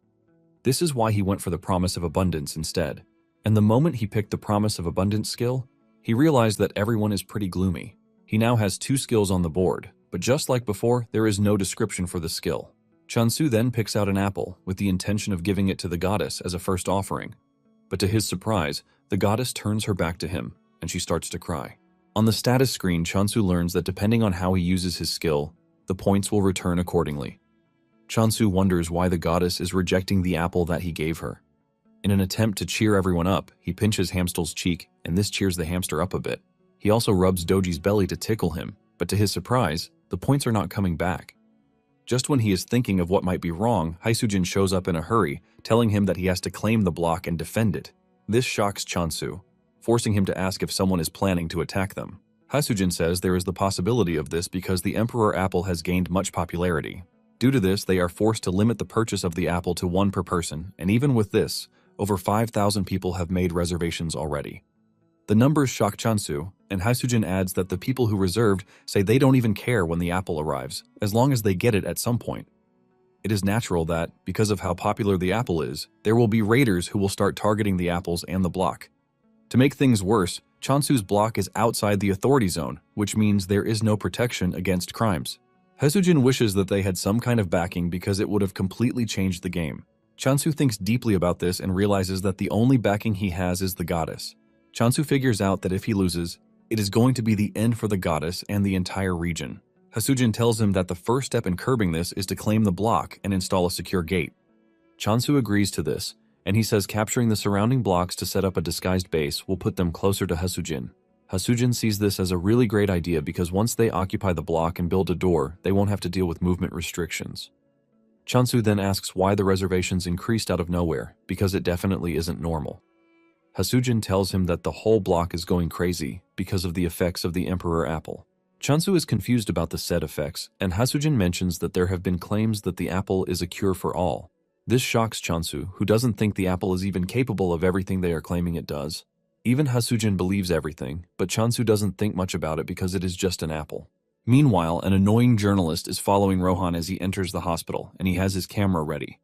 This is why he went for the promise of abundance instead. And the moment he picked the promise of abundance skill, he realized that everyone is pretty gloomy. He now has two skills on the board, but just like before, there is no description for the skill. Chansu then picks out an apple with the intention of giving it to the goddess as a first offering. But to his surprise, the goddess turns her back to him, and she starts to cry. On the status screen, Chansu learns that depending on how he uses his skill, the points will return accordingly. Chansu wonders why the goddess is rejecting the apple that he gave her. In an attempt to cheer everyone up, he pinches Hamstel's cheek, and this cheers the hamster up a bit. He also rubs Doji's belly to tickle him, but to his surprise, the points are not coming back. Just when he is thinking of what might be wrong, Haisujin shows up in a hurry, telling him that he has to claim the block and defend it. This shocks Chansu, forcing him to ask if someone is planning to attack them. Haisujin says there is the possibility of this because the Emperor Apple has gained much popularity. Due to this, they are forced to limit the purchase of the apple to one per person, and even with this, over 5,000 people have made reservations already. The numbers shock Chansu, and Haisujin adds that the people who reserved say they don't even care when the apple arrives, as long as they get it at some point. It is natural that, because of how popular the apple is, there will be raiders who will start targeting the apples and the block. To make things worse, Chansu's block is outside the authority zone, which means there is no protection against crimes. Haisujin wishes that they had some kind of backing because it would have completely changed the game. Chansu thinks deeply about this and realizes that the only backing he has is the goddess. Chansu figures out that if he loses, it is going to be the end for the goddess and the entire region. Haisujin tells him that the first step in curbing this is to claim the block and install a secure gate. Chansu agrees to this, and he says capturing the surrounding blocks to set up a disguised base will put them closer to Haisujin. Haisujin sees this as a really great idea because once they occupy the block and build a door, they won't have to deal with movement restrictions. Chansu then asks why the reservations increased out of nowhere, because it definitely isn't normal. Haisujin tells him that the whole block is going crazy because of the effects of the Emperor Apple. Chansu is confused about the said effects, and Haisujin mentions that there have been claims that the apple is a cure for all. This shocks Chansu, who doesn't think the apple is even capable of everything they are claiming it does. Even Haisujin believes everything, but Chansu doesn't think much about it because it is just an apple. Meanwhile, an annoying journalist is following Rohan as he enters the hospital, and he has his camera ready.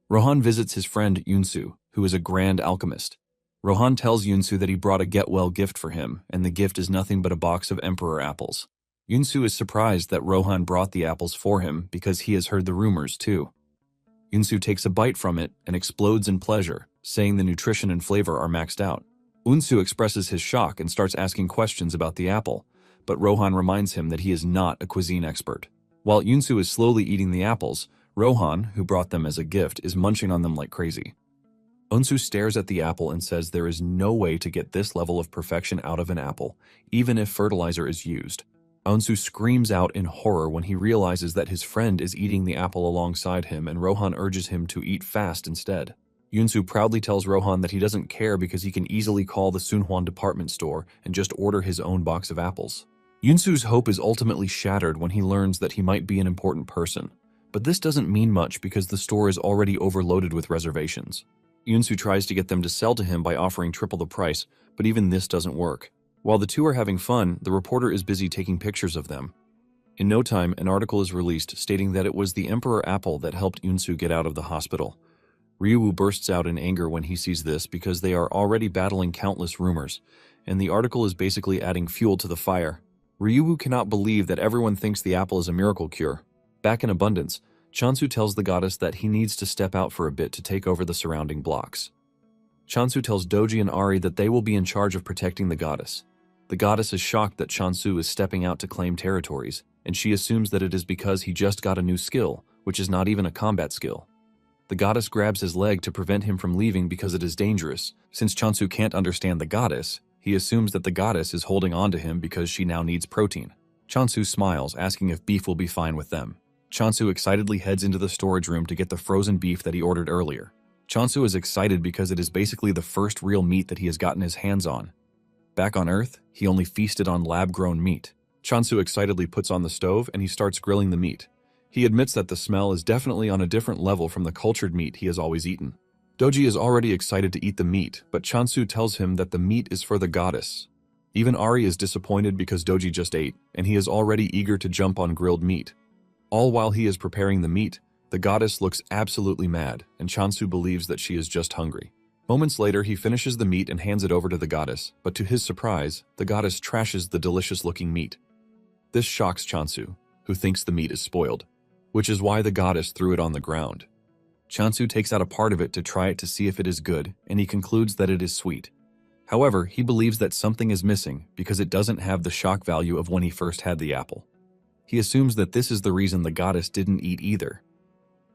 Rohan visits his friend Yunsu, who is a grand alchemist. Rohan tells Yunsu that he brought a get-well gift for him, and the gift is nothing but a box of Emperor apples. Yunsu is surprised that Rohan brought the apples for him because he has heard the rumors too. Yunsu takes a bite from it and explodes in pleasure, saying the nutrition and flavor are maxed out. Unsu expresses his shock and starts asking questions about the apple, but Rohan reminds him that he is not a cuisine expert. While Yunsu is slowly eating the apples, Rohan, who brought them as a gift, is munching on them like crazy. Unsu stares at the apple and says there is no way to get this level of perfection out of an apple, even if fertilizer is used. Unsu screams out in horror when he realizes that his friend is eating the apple alongside him, and Rohan urges him to eat fast instead. Yunsu proudly tells Rohan that he doesn't care because he can easily call the Sunhwan department store and just order his own box of apples. Yunsu's hope is ultimately shattered when he learns that he might be an important person, but this doesn't mean much because the store is already overloaded with reservations. Yunsu tries to get them to sell to him by offering triple the price, but even this doesn't work. While the two are having fun, the reporter is busy taking pictures of them. In no time, an article is released stating that it was the Emperor Apple that helped Yunsu get out of the hospital. Ryuwoo bursts out in anger when he sees this because they are already battling countless rumors, and the article is basically adding fuel to the fire. Ryuwoo cannot believe that everyone thinks the apple is a miracle cure. Back in abundance, Chansu tells the goddess that he needs to step out for a bit to take over the surrounding blocks. Chansu tells Doji and Ari that they will be in charge of protecting the goddess. The goddess is shocked that Chansu is stepping out to claim territories, and she assumes that it is because he just got a new skill, which is not even a combat skill. The goddess grabs his leg to prevent him from leaving because it is dangerous. Since Chansu can't understand the goddess, he assumes that the goddess is holding on to him because she now needs protein. Chansu smiles, asking if beef will be fine with them. Chansu excitedly heads into the storage room to get the frozen beef that he ordered earlier. Chansu is excited because it is basically the first real meat that he has gotten his hands on. Back on Earth, he only feasted on lab-grown meat. Chansu excitedly puts on the stove and he starts grilling the meat. He admits that the smell is definitely on a different level from the cultured meat he has always eaten. Doji is already excited to eat the meat, but Chansu tells him that the meat is for the goddess. Even Ari is disappointed because Doji just ate, and he is already eager to jump on grilled meat. All while he is preparing the meat, the goddess looks absolutely mad, and Chansu believes that she is just hungry. Moments later, he finishes the meat and hands it over to the goddess, but to his surprise, the goddess trashes the delicious-looking meat. This shocks Chansu, who thinks the meat is spoiled, which is why the goddess threw it on the ground. Chansu takes out a part of it to try it to see if it is good, and he concludes that it is sweet. However, he believes that something is missing because it doesn't have the shock value of when he first had the apple. He assumes that this is the reason the goddess didn't eat either.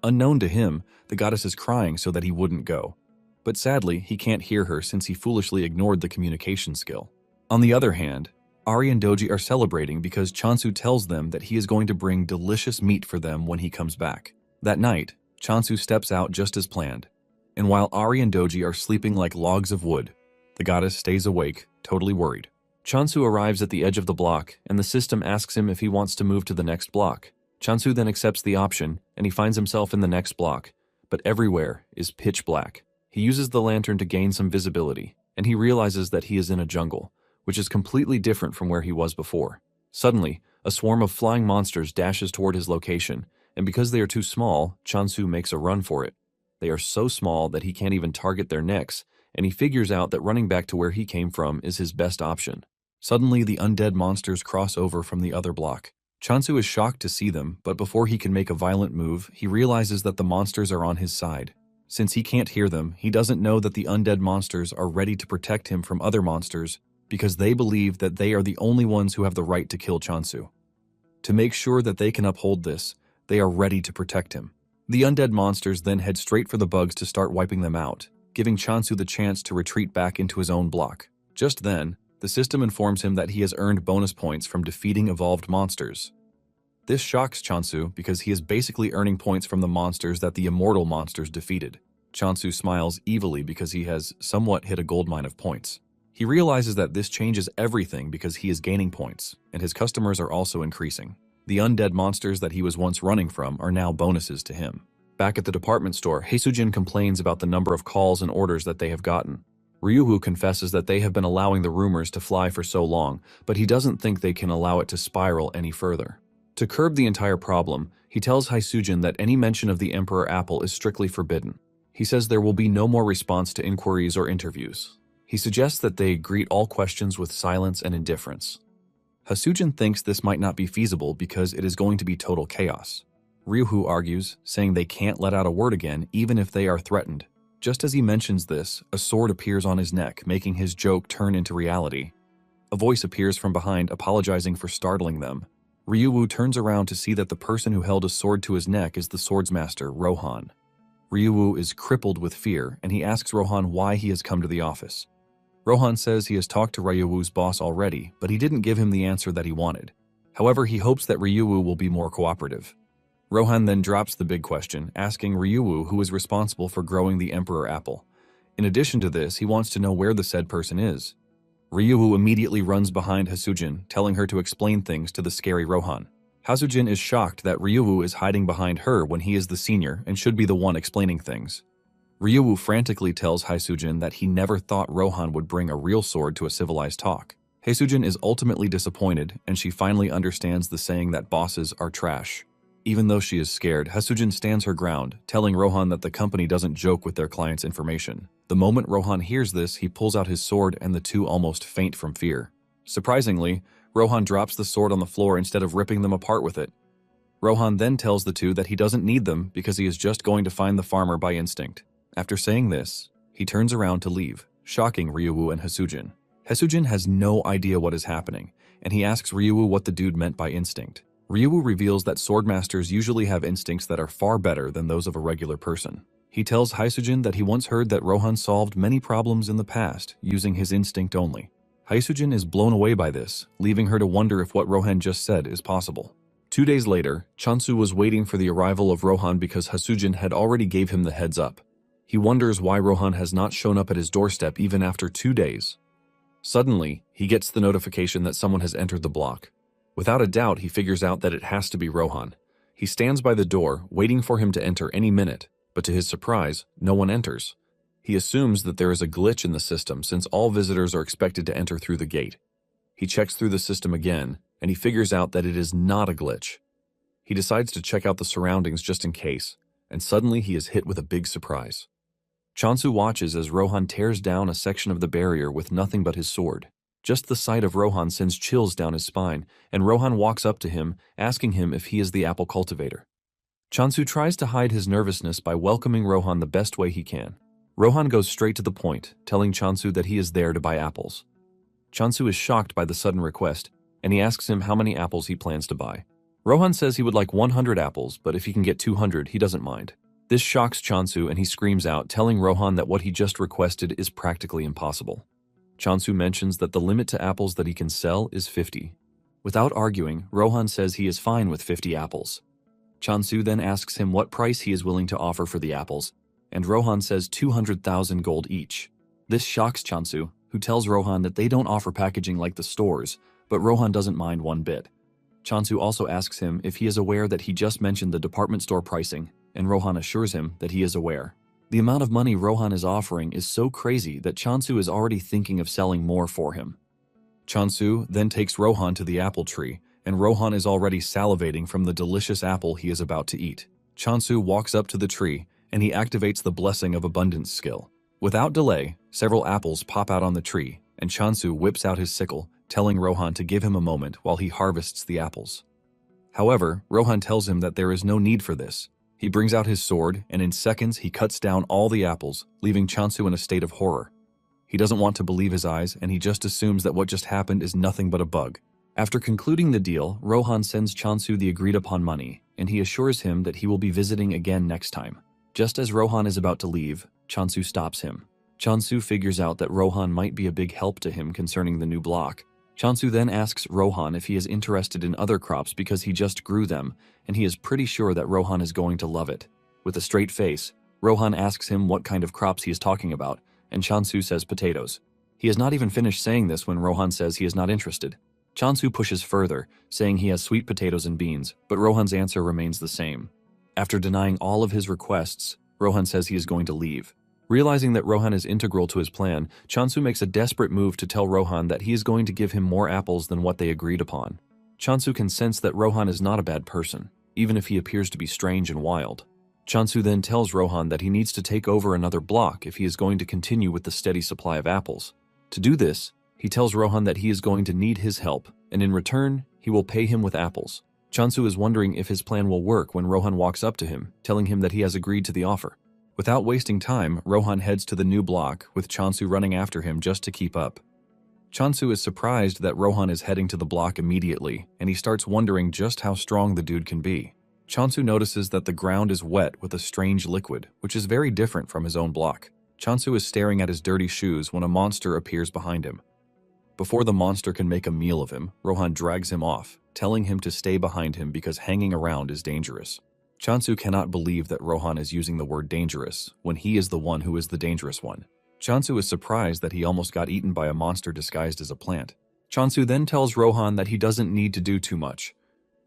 Unknown to him, the goddess is crying so that he wouldn't go. But sadly, he can't hear her since he foolishly ignored the communication skill. On the other hand, Ari and Doji are celebrating because Chansu tells them that he is going to bring delicious meat for them when he comes back. That night, Chansu steps out just as planned, and while Ari and Doji are sleeping like logs of wood, the goddess stays awake, totally worried. Chansu arrives at the edge of the block, and the system asks him if he wants to move to the next block. Chansu then accepts the option, and he finds himself in the next block, but everywhere is pitch black. He uses the lantern to gain some visibility, and he realizes that he is in a jungle, which is completely different from where he was before. Suddenly, a swarm of flying monsters dashes toward his location, and because they are too small, Chansu makes a run for it. They are so small that he can't even target their necks, and he figures out that running back to where he came from is his best option. Suddenly, the undead monsters cross over from the other block. Chansu is shocked to see them, but before he can make a violent move, he realizes that the monsters are on his side. Since he can't hear them, he doesn't know that the undead monsters are ready to protect him from other monsters because they believe that they are the only ones who have the right to kill Chansu. To make sure that they can uphold this, they are ready to protect him. The undead monsters then head straight for the bugs to start wiping them out, giving Chansu the chance to retreat back into his own block. Just then, the system informs him that he has earned bonus points from defeating evolved monsters. This shocks Chansu because he is basically earning points from the monsters that the immortal monsters defeated. Chansu smiles evilly because he has somewhat hit a goldmine of points. He realizes that this changes everything because he is gaining points, and his customers are also increasing. The undead monsters that he was once running from are now bonuses to him. Back at the department store, Haesujin complains about the number of calls and orders that they have gotten. Ryuwoo confesses that they have been allowing the rumors to fly for so long, but he doesn't think they can allow it to spiral any further. To curb the entire problem, he tells Haesujin that any mention of the Emperor Apple is strictly forbidden. He says there will be no more response to inquiries or interviews. He suggests that they greet all questions with silence and indifference. Haesujin thinks this might not be feasible because it is going to be total chaos. Ryuwoo argues, saying they can't let out a word again even if they are threatened. Just as he mentions this, a sword appears on his neck, making his joke turn into reality. A voice appears from behind, apologizing for startling them. Ryuwoo turns around to see that the person who held a sword to his neck is the swordsmaster, Rohan. Ryuwoo is crippled with fear, and he asks Rohan why he has come to the office. Rohan says he has talked to Ryuwoo's boss already, but he didn't give him the answer that he wanted. However, he hopes that Ryuwoo will be more cooperative. Rohan then drops the big question, asking Ryuwoo who is responsible for growing the Emperor Apple. In addition to this, he wants to know where the said person is. Ryuwoo immediately runs behind Haesujin, telling her to explain things to the scary Rohan. Haesujin is shocked that Ryuwoo is hiding behind her when he is the senior and should be the one explaining things. Ryuwoo frantically tells Haesujin that he never thought Rohan would bring a real sword to a civilized talk. Haesujin is ultimately disappointed, and she finally understands the saying that bosses are trash. Even though she is scared, Hasujin stands her ground, telling Rohan that the company doesn't joke with their clients' information. The moment Rohan hears this, he pulls out his sword and the two almost faint from fear. Surprisingly, Rohan drops the sword on the floor instead of ripping them apart with it. Rohan then tells the two that he doesn't need them because he is just going to find the farmer by instinct. After saying this, he turns around to leave, shocking Ryuwoo and Hasujin. Hasujin has no idea what is happening, and he asks Ryuwoo what the dude meant by instinct. Ryuwoo reveals that swordmasters usually have instincts that are far better than those of a regular person. He tells Hasujin that he once heard that Rohan solved many problems in the past using his instinct only. Hasujin is blown away by this, leaving her to wonder if what Rohan just said is possible. 2 days later, Chansu was waiting for the arrival of Rohan because Hasujin had already gave him the heads up. He wonders why Rohan has not shown up at his doorstep even after 2 days. Suddenly, he gets the notification that someone has entered the block. Without a doubt, he figures out that it has to be Rohan. He stands by the door, waiting for him to enter any minute, but to his surprise, no one enters. He assumes that there is a glitch in the system since all visitors are expected to enter through the gate. He checks through the system again, and he figures out that it is not a glitch. He decides to check out the surroundings just in case, and suddenly he is hit with a big surprise. Chansu watches as Rohan tears down a section of the barrier with nothing but his sword. Just the sight of Rohan sends chills down his spine, and Rohan walks up to him, asking him if he is the apple cultivator. Chansu tries to hide his nervousness by welcoming Rohan the best way he can. Rohan goes straight to the point, telling Chansu that he is there to buy apples. Chansu is shocked by the sudden request, and he asks him how many apples he plans to buy. Rohan says he would like 100 apples, but if he can get 200, he doesn't mind. This shocks Chansu and he screams out, telling Rohan that what he just requested is practically impossible. Chansu mentions that the limit to apples that he can sell is 50. Without arguing, Rohan says he is fine with 50 apples. Chansu then asks him what price he is willing to offer for the apples, and Rohan says 200,000 gold each. This shocks Chansu, who tells Rohan that they don't offer packaging like the stores, but Rohan doesn't mind one bit. Chansu also asks him if he is aware that he just mentioned the department store pricing, and Rohan assures him that he is aware. The amount of money Rohan is offering is so crazy that Chansu is already thinking of selling more for him. Chansu then takes Rohan to the apple tree, and Rohan is already salivating from the delicious apple he is about to eat. Chansu walks up to the tree, and he activates the Blessing of Abundance skill. Without delay, several apples pop out on the tree, and Chansu whips out his sickle, telling Rohan to give him a moment while he harvests the apples. However, Rohan tells him that there is no need for this. He brings out his sword, and in seconds he cuts down all the apples, leaving Chansu in a state of horror. He doesn't want to believe his eyes, and he just assumes that what just happened is nothing but a bug. After concluding the deal, Rohan sends Chansu the agreed-upon money, and he assures him that he will be visiting again next time. Just as Rohan is about to leave, Chansu stops him. Chansu figures out that Rohan might be a big help to him concerning the new block. Chansu then asks Rohan if he is interested in other crops because he just grew them, and he is pretty sure that Rohan is going to love it. With a straight face, Rohan asks him what kind of crops he is talking about, and Chansu says potatoes. He has not even finished saying this when Rohan says he is not interested. Chansu pushes further, saying he has sweet potatoes and beans, but Rohan's answer remains the same. After denying all of his requests, Rohan says he is going to leave. Realizing that Rohan is integral to his plan, Chansu makes a desperate move to tell Rohan that he is going to give him more apples than what they agreed upon. Chansu can sense that Rohan is not a bad person, even if he appears to be strange and wild. Chansu then tells Rohan that he needs to take over another block if he is going to continue with the steady supply of apples. To do this, he tells Rohan that he is going to need his help, and in return, he will pay him with apples. Chansu is wondering if his plan will work when Rohan walks up to him, telling him that he has agreed to the offer. Without wasting time, Rohan heads to the new block, with Chansu running after him just to keep up. Chansu is surprised that Rohan is heading to the block immediately, and he starts wondering just how strong the dude can be. Chansu notices that the ground is wet with a strange liquid, which is very different from his own block. Chansu is staring at his dirty shoes when a monster appears behind him. Before the monster can make a meal of him, Rohan drags him off, telling him to stay behind him because hanging around is dangerous. Chansu cannot believe that Rohan is using the word dangerous when he is the one who is the dangerous one. Chansu is surprised that he almost got eaten by a monster disguised as a plant. Chansu then tells Rohan that he doesn't need to do too much,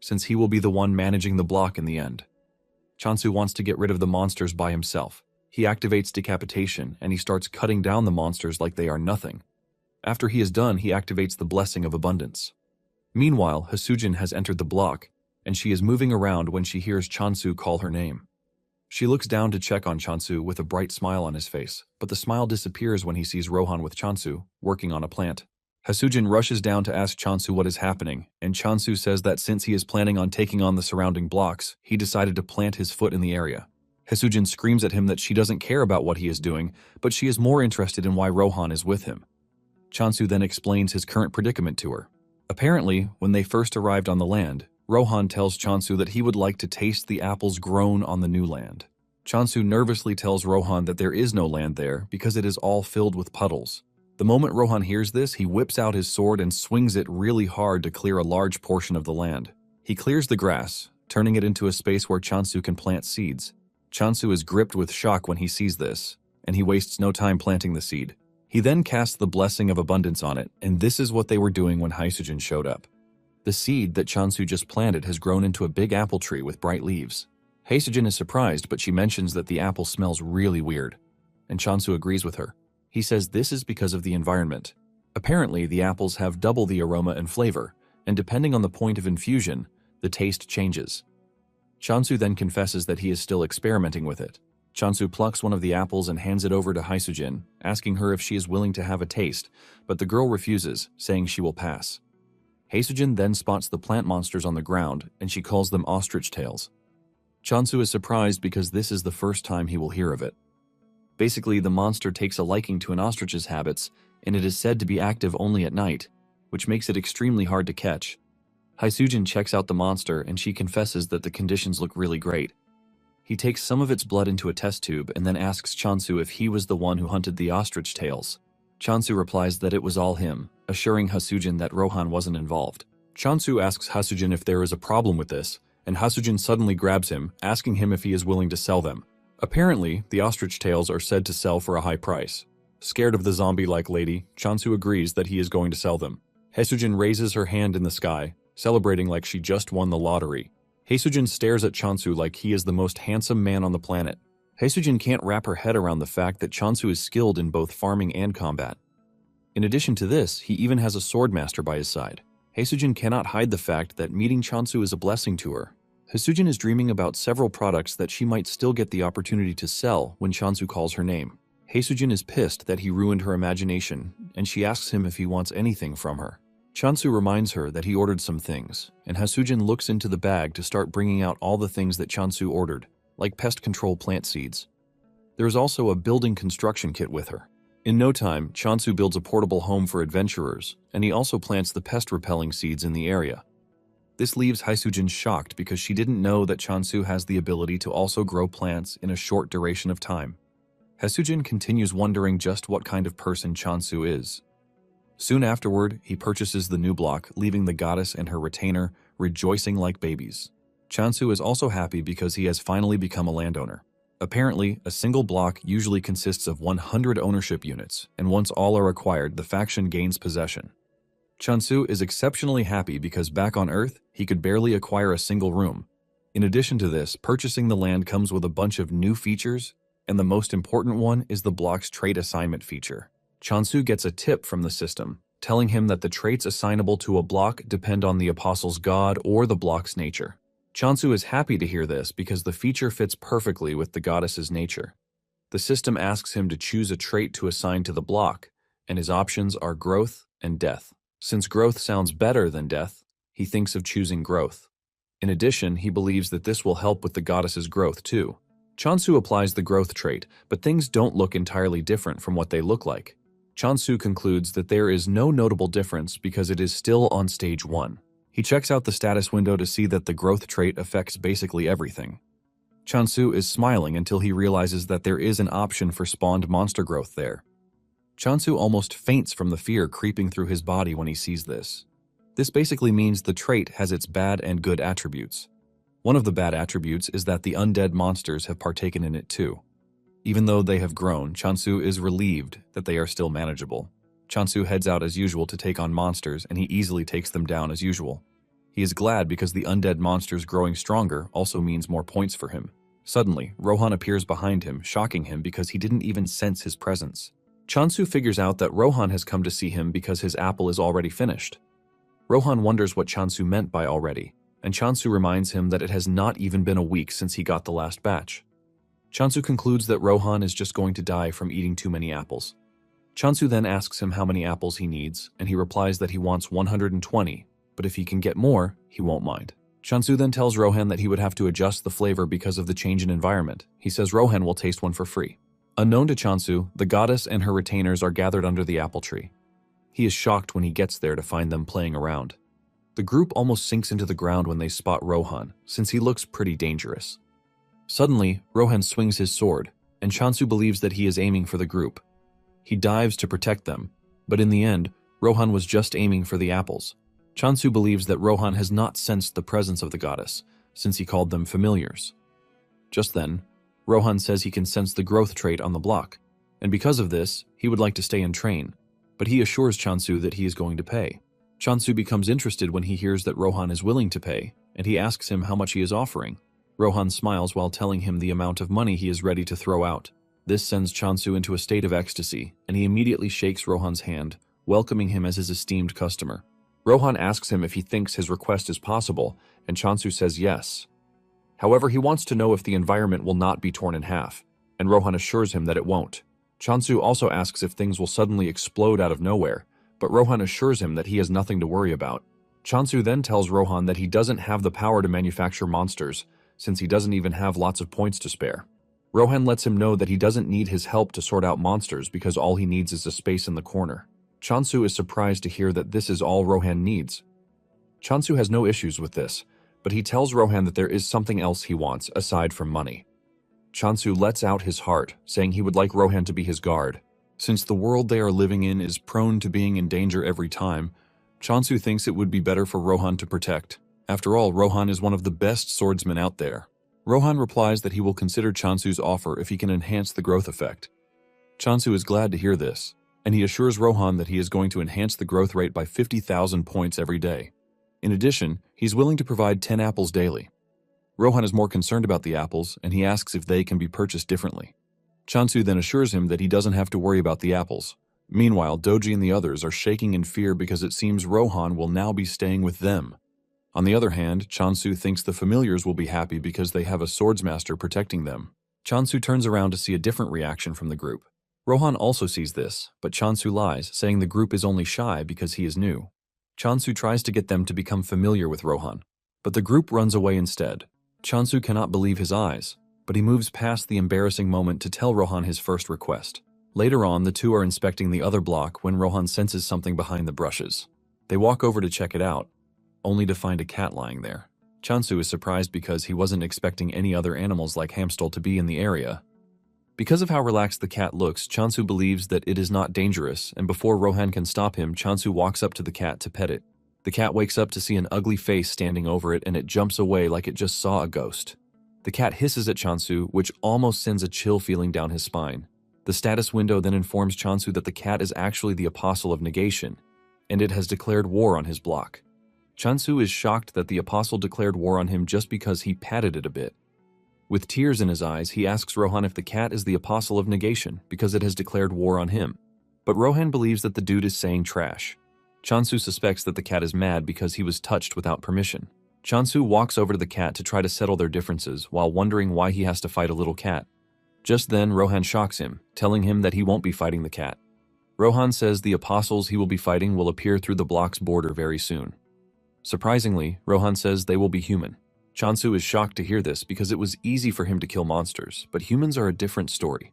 since he will be the one managing the block in the end. Chansu wants to get rid of the monsters by himself. He activates decapitation and he starts cutting down the monsters like they are nothing. After he is done, he activates the Blessing of Abundance. Meanwhile, Hasujin has entered the block, and she is moving around when she hears Chansu call her name. She looks down to check on Chansu with a bright smile on his face, but the smile disappears when he sees Rohan with Chansu, working on a plant. Hasujin rushes down to ask Chansu what is happening, and Chansu says that since he is planning on taking on the surrounding blocks, he decided to plant his foot in the area. Hasujin screams at him that she doesn't care about what he is doing, but she is more interested in why Rohan is with him. Chansu then explains his current predicament to her. Apparently, when they first arrived on the land, Rohan tells Chansu that he would like to taste the apples grown on the new land. Chansu nervously tells Rohan that there is no land there because it is all filled with puddles. The moment Rohan hears this, he whips out his sword and swings it really hard to clear a large portion of the land. He clears the grass, turning it into a space where Chansu can plant seeds. Chansu is gripped with shock when he sees this, and he wastes no time planting the seed. He then casts the blessing of abundance on it, and this is what they were doing when Hasujin showed up. The seed that Chansu just planted has grown into a big apple tree with bright leaves. Hasujin is surprised, but she mentions that the apple smells really weird, and Chansu agrees with her. He says this is because of the environment. Apparently, the apples have double the aroma and flavor, and depending on the point of infusion, the taste changes. Chansu then confesses that he is still experimenting with it. Chansu plucks one of the apples and hands it over to Hasujin, asking her if she is willing to have a taste, but the girl refuses, saying she will pass. Hasujin then spots the plant monsters on the ground, and she calls them ostrich tails. Chansu is surprised because this is the first time he will hear of it. Basically, the monster takes a liking to an ostrich's habits, and it is said to be active only at night, which makes it extremely hard to catch. Hasujin checks out the monster, and she confesses that the conditions look really great. He takes some of its blood into a test tube and then asks Chansu if he was the one who hunted the ostrich tails. Chansu replies that it was all him, assuring Hasujin that Rohan wasn't involved. Chansu asks Hasujin if there is a problem with this, and Hasujin suddenly grabs him, asking him if he is willing to sell them. Apparently, the ostrich tails are said to sell for a high price. Scared of the zombie-like lady, Chansu agrees that he is going to sell them. Hasujin raises her hand in the sky, celebrating like she just won the lottery. Hasujin stares at Chansu like he is the most handsome man on the planet. Hasujin can't wrap her head around the fact that Chansu is skilled in both farming and combat. In addition to this, he even has a swordmaster by his side. Hasujin cannot hide the fact that meeting Chansu is a blessing to her. Hasujin is dreaming about several products that she might still get the opportunity to sell when Chansu calls her name. Hasujin is pissed that he ruined her imagination, and she asks him if he wants anything from her. Chansu reminds her that he ordered some things, and Hasujin looks into the bag to start bringing out all the things that Chansu ordered, like pest control plant seeds. There is also a building construction kit with her. In no time, Chansu builds a portable home for adventurers, and he also plants the pest-repelling seeds in the area. This leaves Hasujin shocked because she didn't know that Chansu has the ability to also grow plants in a short duration of time. Hasujin continues wondering just what kind of person Chansu is. Soon afterward, he purchases the new block, leaving the goddess and her retainer rejoicing like babies. Chansu is also happy because he has finally become a landowner. Apparently, a single block usually consists of 100 ownership units, and once all are acquired, the faction gains possession. Chansu is exceptionally happy because back on Earth, he could barely acquire a single room. In addition to this, purchasing the land comes with a bunch of new features, and the most important one is the block's trait assignment feature. Chansu gets a tip from the system, telling him that the traits assignable to a block depend on the apostle's god or the block's nature. Chansu is happy to hear this because the feature fits perfectly with the goddess's nature. The system asks him to choose a trait to assign to the block, and his options are growth and death. Since growth sounds better than death, he thinks of choosing growth. In addition, he believes that this will help with the goddess's growth too. Chansu applies the growth trait, but things don't look entirely different from what they look like. Chansu concludes that there is no notable difference because it is still on stage 1. He checks out the status window to see that the growth trait affects basically everything. Chansu is smiling until he realizes that there is an option for spawned monster growth there. Chansu almost faints from the fear creeping through his body when he sees this. This basically means the trait has its bad and good attributes. One of the bad attributes is that the undead monsters have partaken in it too. Even though they have grown, Chansu is relieved that they are still manageable. Chansu heads out as usual to take on monsters, and he easily takes them down as usual. He is glad because the undead monsters growing stronger also means more points for him. Suddenly, Rohan appears behind him, shocking him because he didn't even sense his presence. Chansu figures out that Rohan has come to see him because his apple is already finished. Rohan wonders what Chansu meant by already. and Chansu reminds him that it has not even been a week since he got the last batch. Chansu concludes that Rohan is just going to die from eating too many apples. Chansu then asks him how many apples he needs, and he replies that he wants 120, but if he can get more, he won't mind. Chansu then tells Rohan that he would have to adjust the flavor because of the change in environment. He says Rohan will taste one for free. Unknown to Chansu, the goddess and her retainers are gathered under the apple tree. He is shocked when he gets there to find them playing around. The group almost sinks into the ground when they spot Rohan, since he looks pretty dangerous. Suddenly, Rohan swings his sword, and Chansu believes that he is aiming for the group. He dives to protect them, but in the end, Rohan was just aiming for the apples. Chansu believes that Rohan has not sensed the presence of the goddess, since he called them familiars. Just then, Rohan says he can sense the growth trait on the block, and because of this, he would like to stay and train, but he assures Chansu that he is going to pay. Chansu becomes interested when he hears that Rohan is willing to pay, and he asks him how much he is offering. Rohan smiles while telling him the amount of money he is ready to throw out. This sends Chansu into a state of ecstasy, and he immediately shakes Rohan's hand, welcoming him as his esteemed customer. Rohan asks him if he thinks his request is possible, and Chansu says yes. However, he wants to know if the environment will not be torn in half, and Rohan assures him that it won't. Chansu also asks if things will suddenly explode out of nowhere, but Rohan assures him that he has nothing to worry about. Chansu then tells Rohan that he doesn't have the power to manufacture monsters, since he doesn't even have lots of points to spare. Rohan lets him know that he doesn't need his help to sort out monsters because all he needs is a space in the corner. Chansu is surprised to hear that this is all Rohan needs. Chansu has no issues with this, but he tells Rohan that there is something else he wants aside from money. Chansu lets out his heart, saying he would like Rohan to be his guard. Since the world they are living in is prone to being in danger every time, Chansu thinks it would be better for Rohan to protect. After all, Rohan is one of the best swordsmen out there. Rohan replies that he will consider Chansu's offer if he can enhance the growth effect. Chansu is glad to hear this, and he assures Rohan that he is going to enhance the growth rate by 50,000 points every day. In addition, he's willing to provide 10 apples daily. Rohan is more concerned about the apples, and he asks if they can be purchased differently. Chansu then assures him that he doesn't have to worry about the apples. Meanwhile, Doji and the others are shaking in fear because it seems Rohan will now be staying with them. On the other hand, Chansu thinks the familiars will be happy because they have a swordsmaster protecting them. Chansu turns around to see a different reaction from the group. Rohan also sees this, but Chansu lies, saying the group is only shy because he is new. Chansu tries to get them to become familiar with Rohan, but the group runs away instead. Chansu cannot believe his eyes, but he moves past the embarrassing moment to tell Rohan his first request. Later on, the two are inspecting the other block when Rohan senses something behind the brushes. They walk over to check it out, only to find a cat lying there. Chansu is surprised because he wasn't expecting any other animals like Hamstol to be in the area. Because of how relaxed the cat looks, Chansu believes that it is not dangerous, and before Rohan can stop him, Chansu walks up to the cat to pet it. The cat wakes up to see an ugly face standing over it, and it jumps away like it just saw a ghost. The cat hisses at Chansu, which almost sends a chill feeling down his spine. The status window then informs Chansu that the cat is actually the Apostle of Negation, and it has declared war on his block. Chansu is shocked that the Apostle declared war on him just because he patted it a bit. With tears in his eyes, he asks Rohan if the cat is the Apostle of Negation because it has declared war on him. But Rohan believes that the dude is saying trash. Chansu suspects that the cat is mad because he was touched without permission. Chansu walks over to the cat to try to settle their differences while wondering why he has to fight a little cat. Just then, Rohan shocks him, telling him that he won't be fighting the cat. Rohan says the apostles he will be fighting will appear through the block's border very soon. Surprisingly, Rohan says they will be human. Chansu is shocked to hear this because it was easy for him to kill monsters, but humans are a different story.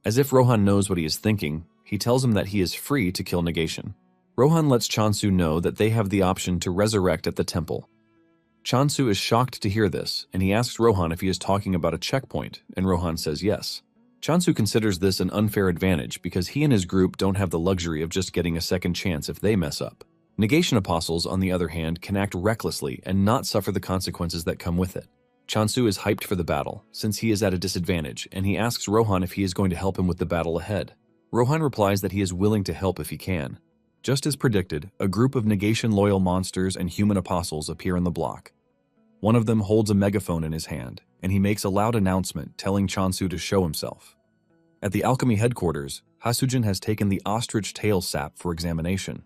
As if Rohan knows what he is thinking, he tells him that he is free to kill Negation. Rohan lets Chansu know that they have the option to resurrect at the temple. Chansu is shocked to hear this, and he asks Rohan if he is talking about a checkpoint, and Rohan says yes. Chansu considers this an unfair advantage because he and his group don't have the luxury of just getting a second chance if they mess up. Negation apostles, on the other hand, can act recklessly and not suffer the consequences that come with it. Chansu is hyped for the battle, since he is at a disadvantage, and he asks Rohan if he is going to help him with the battle ahead. Rohan replies that he is willing to help if he can. Just as predicted, a group of negation-loyal monsters and human apostles appear in the block. One of them holds a megaphone in his hand, and he makes a loud announcement telling Chansu to show himself. At the alchemy headquarters, Hasujin has taken the ostrich tail sap for examination.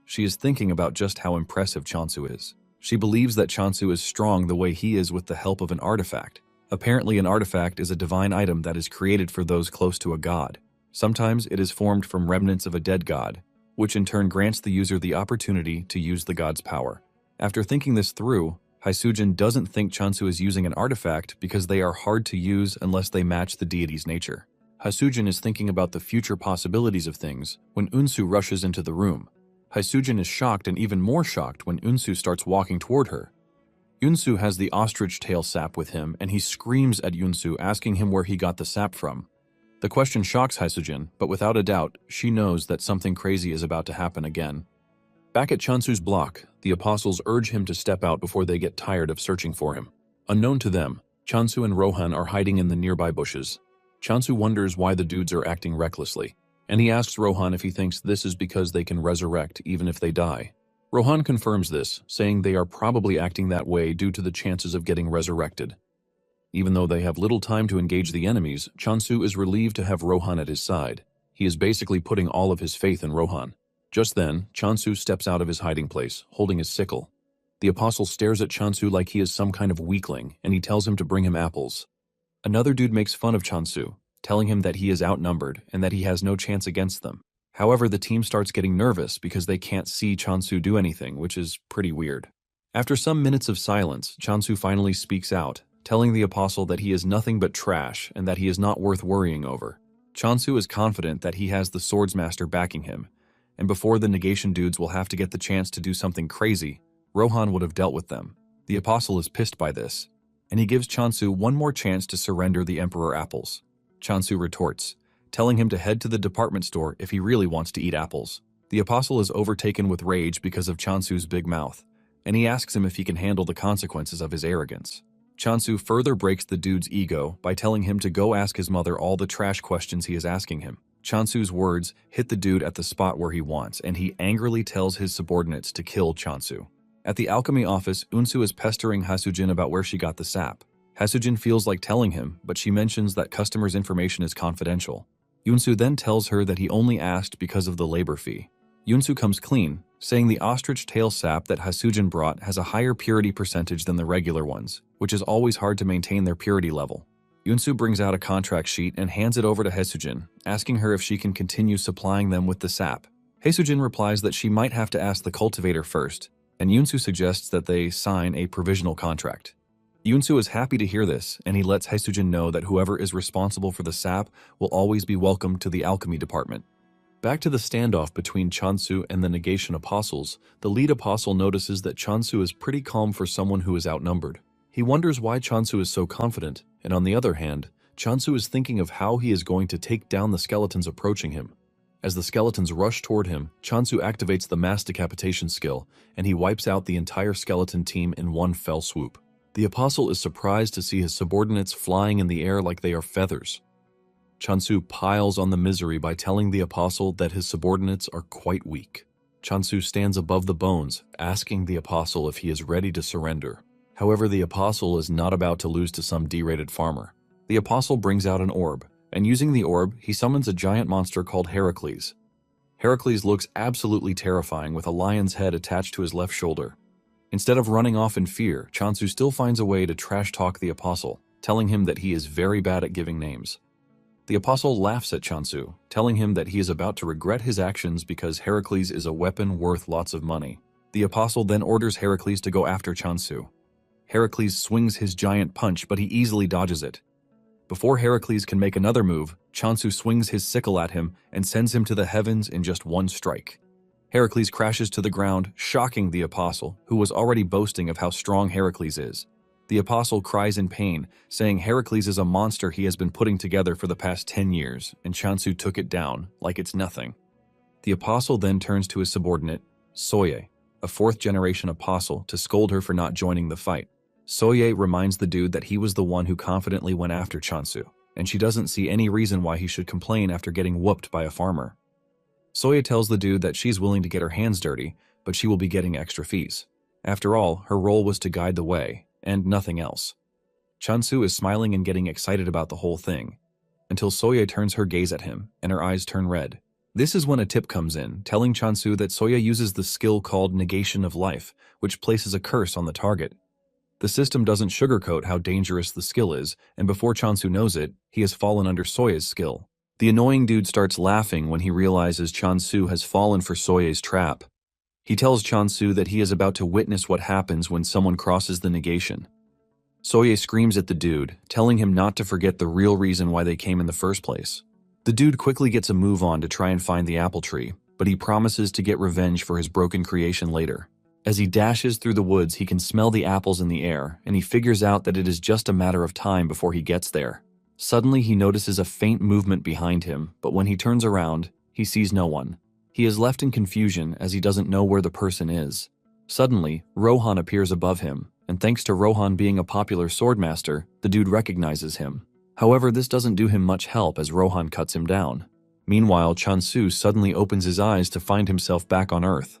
She is thinking about just how impressive Chansu is. She believes that Chansu is strong the way he is with the help of an artifact. Apparently, an artifact is a divine item that is created for those close to a god. Sometimes it is formed from remnants of a dead god, which in turn grants the user the opportunity to use the god's power. After thinking this through, Haesujin doesn't think Chansu is using an artifact because they are hard to use unless they match the deity's nature. Haesujin is thinking about the future possibilities of things when Unsu rushes into the room. Haesujin is shocked and even more shocked when Unsu starts walking toward her. Unsu has the ostrich tail sap with him and he screams at Unsu asking him where he got the sap from. The question shocks Haesujin, but without a doubt, she knows that something crazy is about to happen again. Back at Chansu's block, the apostles urge him to step out before they get tired of searching for him. Unknown to them, Chansu and Rohan are hiding in the nearby bushes. Chansu wonders why the dudes are acting recklessly, and he asks Rohan if he thinks this is because they can resurrect even if they die. Rohan confirms this, saying they are probably acting that way due to the chances of getting resurrected. Even though they have little time to engage the enemies, Chansu is relieved to have Rohan at his side. He is basically putting all of his faith in Rohan. Just then, Chansu steps out of his hiding place, holding his sickle. The apostle stares at Chansu like he is some kind of weakling, and he tells him to bring him apples. Another dude makes fun of Chansu, telling him that he is outnumbered and that he has no chance against them. However, the team starts getting nervous because they can't see Chansu do anything, which is pretty weird. After some minutes of silence, Chansu finally speaks out, telling the apostle that he is nothing but trash and that he is not worth worrying over. Chansu is confident that he has the Swordsmaster backing him, and before the negation dudes will have to get the chance to do something crazy, Rohan would have dealt with them. The apostle is pissed by this, and he gives Chansu one more chance to surrender the Emperor apples. Chansu retorts, telling him to head to the department store if he really wants to eat apples. The apostle is overtaken with rage because of Chansu's big mouth, and he asks him if he can handle the consequences of his arrogance. Chansu further breaks the dude's ego by telling him to go ask his mother all the trash questions he is asking him. Chansu's words hit the dude at the spot where he wants, and he angrily tells his subordinates to kill Chansu. At the alchemy office, Unsu is pestering Haesujin about where she got the sap. Haesujin feels like telling him, but she mentions that customers' information is confidential. Unsu then tells her that he only asked because of the labor fee. Unsu comes clean, saying the ostrich tail sap that Haesujin brought has a higher purity percentage than the regular ones, which is always hard to maintain their purity level. Unsu brings out a contract sheet and hands it over to Haesujin, asking her if she can continue supplying them with the sap. Haesujin replies that she might have to ask the cultivator first, and Unsu suggests that they sign a provisional contract. Unsu is happy to hear this, and he lets Haesujin know that whoever is responsible for the sap will always be welcome to the alchemy department. Back to the standoff between Chansu and the negation apostles, the lead apostle notices that Chansu is pretty calm for someone who is outnumbered. He wonders why Chansu is so confident, and on the other hand, Chansu is thinking of how he is going to take down the skeletons approaching him. As the skeletons rush toward him, Chansu activates the mass decapitation skill, and he wipes out the entire skeleton team in one fell swoop. The apostle is surprised to see his subordinates flying in the air like they are feathers. Chansu piles on the misery by telling the apostle that his subordinates are quite weak. Chansu stands above the bones, asking the apostle if he is ready to surrender. However, the apostle is not about to lose to some derated farmer. The apostle brings out an orb, and using the orb, he summons a giant monster called Heracles. Heracles looks absolutely terrifying with a lion's head attached to his left shoulder. Instead of running off in fear, Chansu still finds a way to trash-talk the apostle, telling him that he is very bad at giving names. The apostle laughs at Chansu, telling him that he is about to regret his actions because Heracles is a weapon worth lots of money. The apostle then orders Heracles to go after Chansu. Heracles swings his giant punch, but he easily dodges it. Before Heracles can make another move, Chansu swings his sickle at him and sends him to the heavens in just one strike. Heracles crashes to the ground, shocking the apostle, who was already boasting of how strong Heracles is. The apostle cries in pain, saying Heracles is a monster he has been putting together for the past 10 years, and Chansu took it down, like it's nothing. The apostle then turns to his subordinate, Soye, a fourth-generation apostle, to scold her for not joining the fight. Soye reminds the dude that he was the one who confidently went after Chansu, and she doesn't see any reason why he should complain after getting whooped by a farmer. Soye tells the dude that she's willing to get her hands dirty, but she will be getting extra fees. After all, her role was to guide the way, and nothing else. Chansu is smiling and getting excited about the whole thing, until Soye turns her gaze at him, and her eyes turn red. This is when a tip comes in, telling Chansu that Soya uses the skill called Negation of Life, which places a curse on the target. The system doesn't sugarcoat how dangerous the skill is, and before Chansu knows it, he has fallen under Soya's skill. The annoying dude starts laughing when he realizes Chansu has fallen for Soya's trap. He tells Chansu that he is about to witness what happens when someone crosses the negation. Soya screams at the dude, telling him not to forget the real reason why they came in the first place. The dude quickly gets a move on to try and find the apple tree, but he promises to get revenge for his broken creation later. As he dashes through the woods, he can smell the apples in the air, and he figures out that it is just a matter of time before he gets there. Suddenly, he notices a faint movement behind him, but when he turns around, he sees no one. He is left in confusion as he doesn't know where the person is. Suddenly, Rohan appears above him, and thanks to Rohan being a popular swordmaster, the dude recognizes him. However, this doesn't do him much help as Rohan cuts him down. Meanwhile, Chansu suddenly opens his eyes to find himself back on Earth.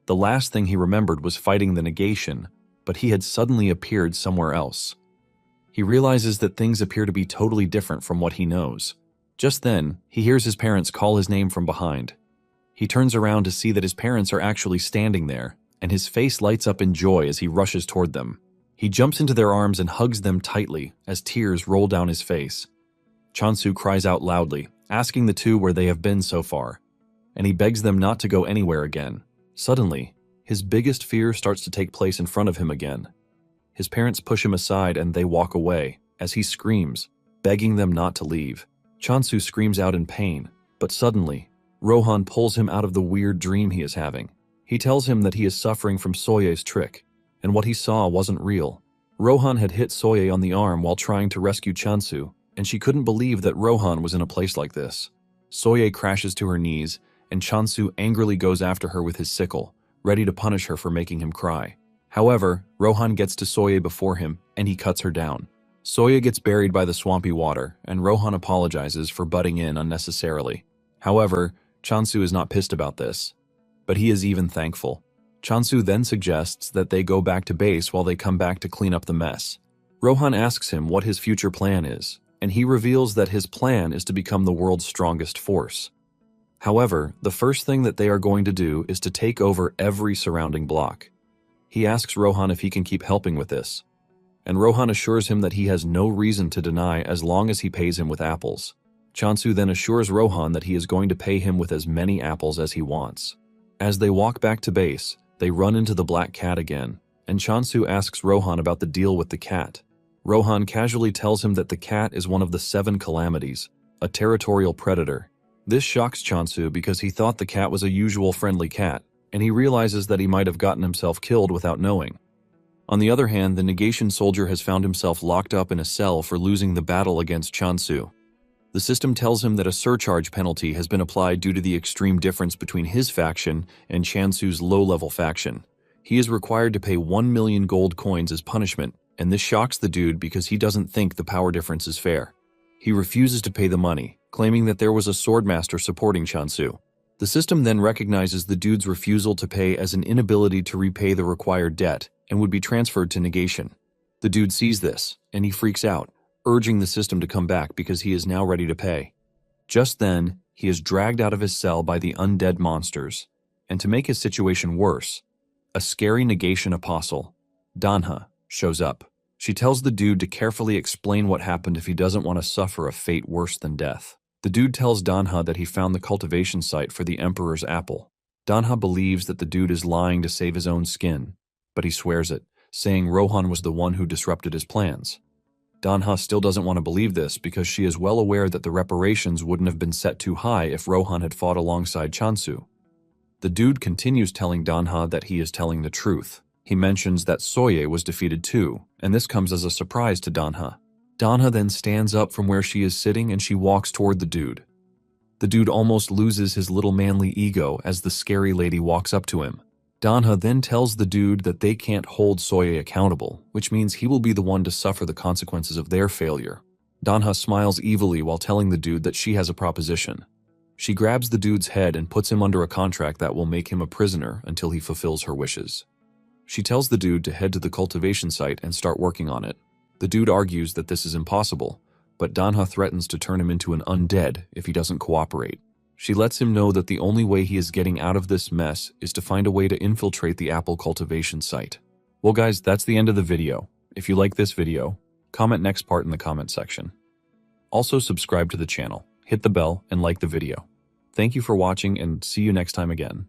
The last thing he remembered was fighting the negation, but he had suddenly appeared somewhere else. He realizes that things appear to be totally different from what he knows. Just then, he hears his parents call his name from behind. He turns around to see that his parents are actually standing there, and his face lights up in joy as he rushes toward them. He jumps into their arms and hugs them tightly as tears roll down his face. Chansu cries out loudly, asking the two where they have been so far, and he begs them not to go anywhere again. Suddenly, his biggest fear starts to take place in front of him again. His parents push him aside and they walk away as he screams, begging them not to leave. Chansu screams out in pain, but suddenly, Rohan pulls him out of the weird dream he is having. He tells him that he is suffering from Soye's trick, and what he saw wasn't real. Rohan had hit Soye on the arm while trying to rescue Chansu, and she couldn't believe that Rohan was in a place like this. Soye crashes to her knees, and Chansu angrily goes after her with his sickle, ready to punish her for making him cry. However, Rohan gets to Soye before him, and he cuts her down. Soye gets buried by the swampy water, and Rohan apologizes for butting in unnecessarily. However, Chansu is not pissed about this, but he is even thankful. Chansu then suggests that they go back to base while they come back to clean up the mess. Rohan asks him what his future plan is, and he reveals that his plan is to become the world's strongest force. However, the first thing that they are going to do is to take over every surrounding block. He asks Rohan if he can keep helping with this, and Rohan assures him that he has no reason to deny as long as he pays him with apples. Chansu then assures Rohan that he is going to pay him with as many apples as he wants. As they walk back to base, they run into the black cat again, and Chansu asks Rohan about the deal with the cat. Rohan casually tells him that the cat is one of the 7 calamities, a territorial predator. This shocks Chansu because he thought the cat was a usual friendly cat, and he realizes that he might have gotten himself killed without knowing. On the other hand, the negation soldier has found himself locked up in a cell for losing the battle against Chansu. The system tells him that a surcharge penalty has been applied due to the extreme difference between his faction and Chansu's low-level faction. He is required to pay 1 million gold coins as punishment, and this shocks the dude because he doesn't think the power difference is fair. He refuses to pay the money, claiming that there was a swordmaster supporting Chansu. The system then recognizes the dude's refusal to pay as an inability to repay the required debt and would be transferred to negation. The dude sees this, and he freaks out, urging the system to come back because he is now ready to pay. Just then, he is dragged out of his cell by the undead monsters, and to make his situation worse, a scary negation apostle, Danha, shows up. She tells the dude to carefully explain what happened if he doesn't want to suffer a fate worse than death. The dude tells Danha that he found the cultivation site for the Emperor's apple. Danha believes that the dude is lying to save his own skin, but he swears it, saying Rohan was the one who disrupted his plans. Danha still doesn't want to believe this because she is well aware that the reparations wouldn't have been set too high if Rohan had fought alongside Chansu. The dude continues telling Danha that he is telling the truth. He mentions that Soye was defeated too, and this comes as a surprise to Danha. Danha then stands up from where she is sitting and she walks toward the dude. The dude almost loses his little manly ego as the scary lady walks up to him. Danha then tells the dude that they can't hold Soye accountable, which means he will be the one to suffer the consequences of their failure. Danha smiles evilly while telling the dude that she has a proposition. She grabs the dude's head and puts him under a contract that will make him a prisoner until he fulfills her wishes. She tells the dude to head to the cultivation site and start working on it. The dude argues that this is impossible, but Danha threatens to turn him into an undead if he doesn't cooperate. She lets him know that the only way he is getting out of this mess is to find a way to infiltrate the apple cultivation site. Well guys, that's the end of the video. If you like this video, comment next part in the comment section. Also subscribe to the channel, hit the bell, and like the video. Thank you for watching and see you next time again.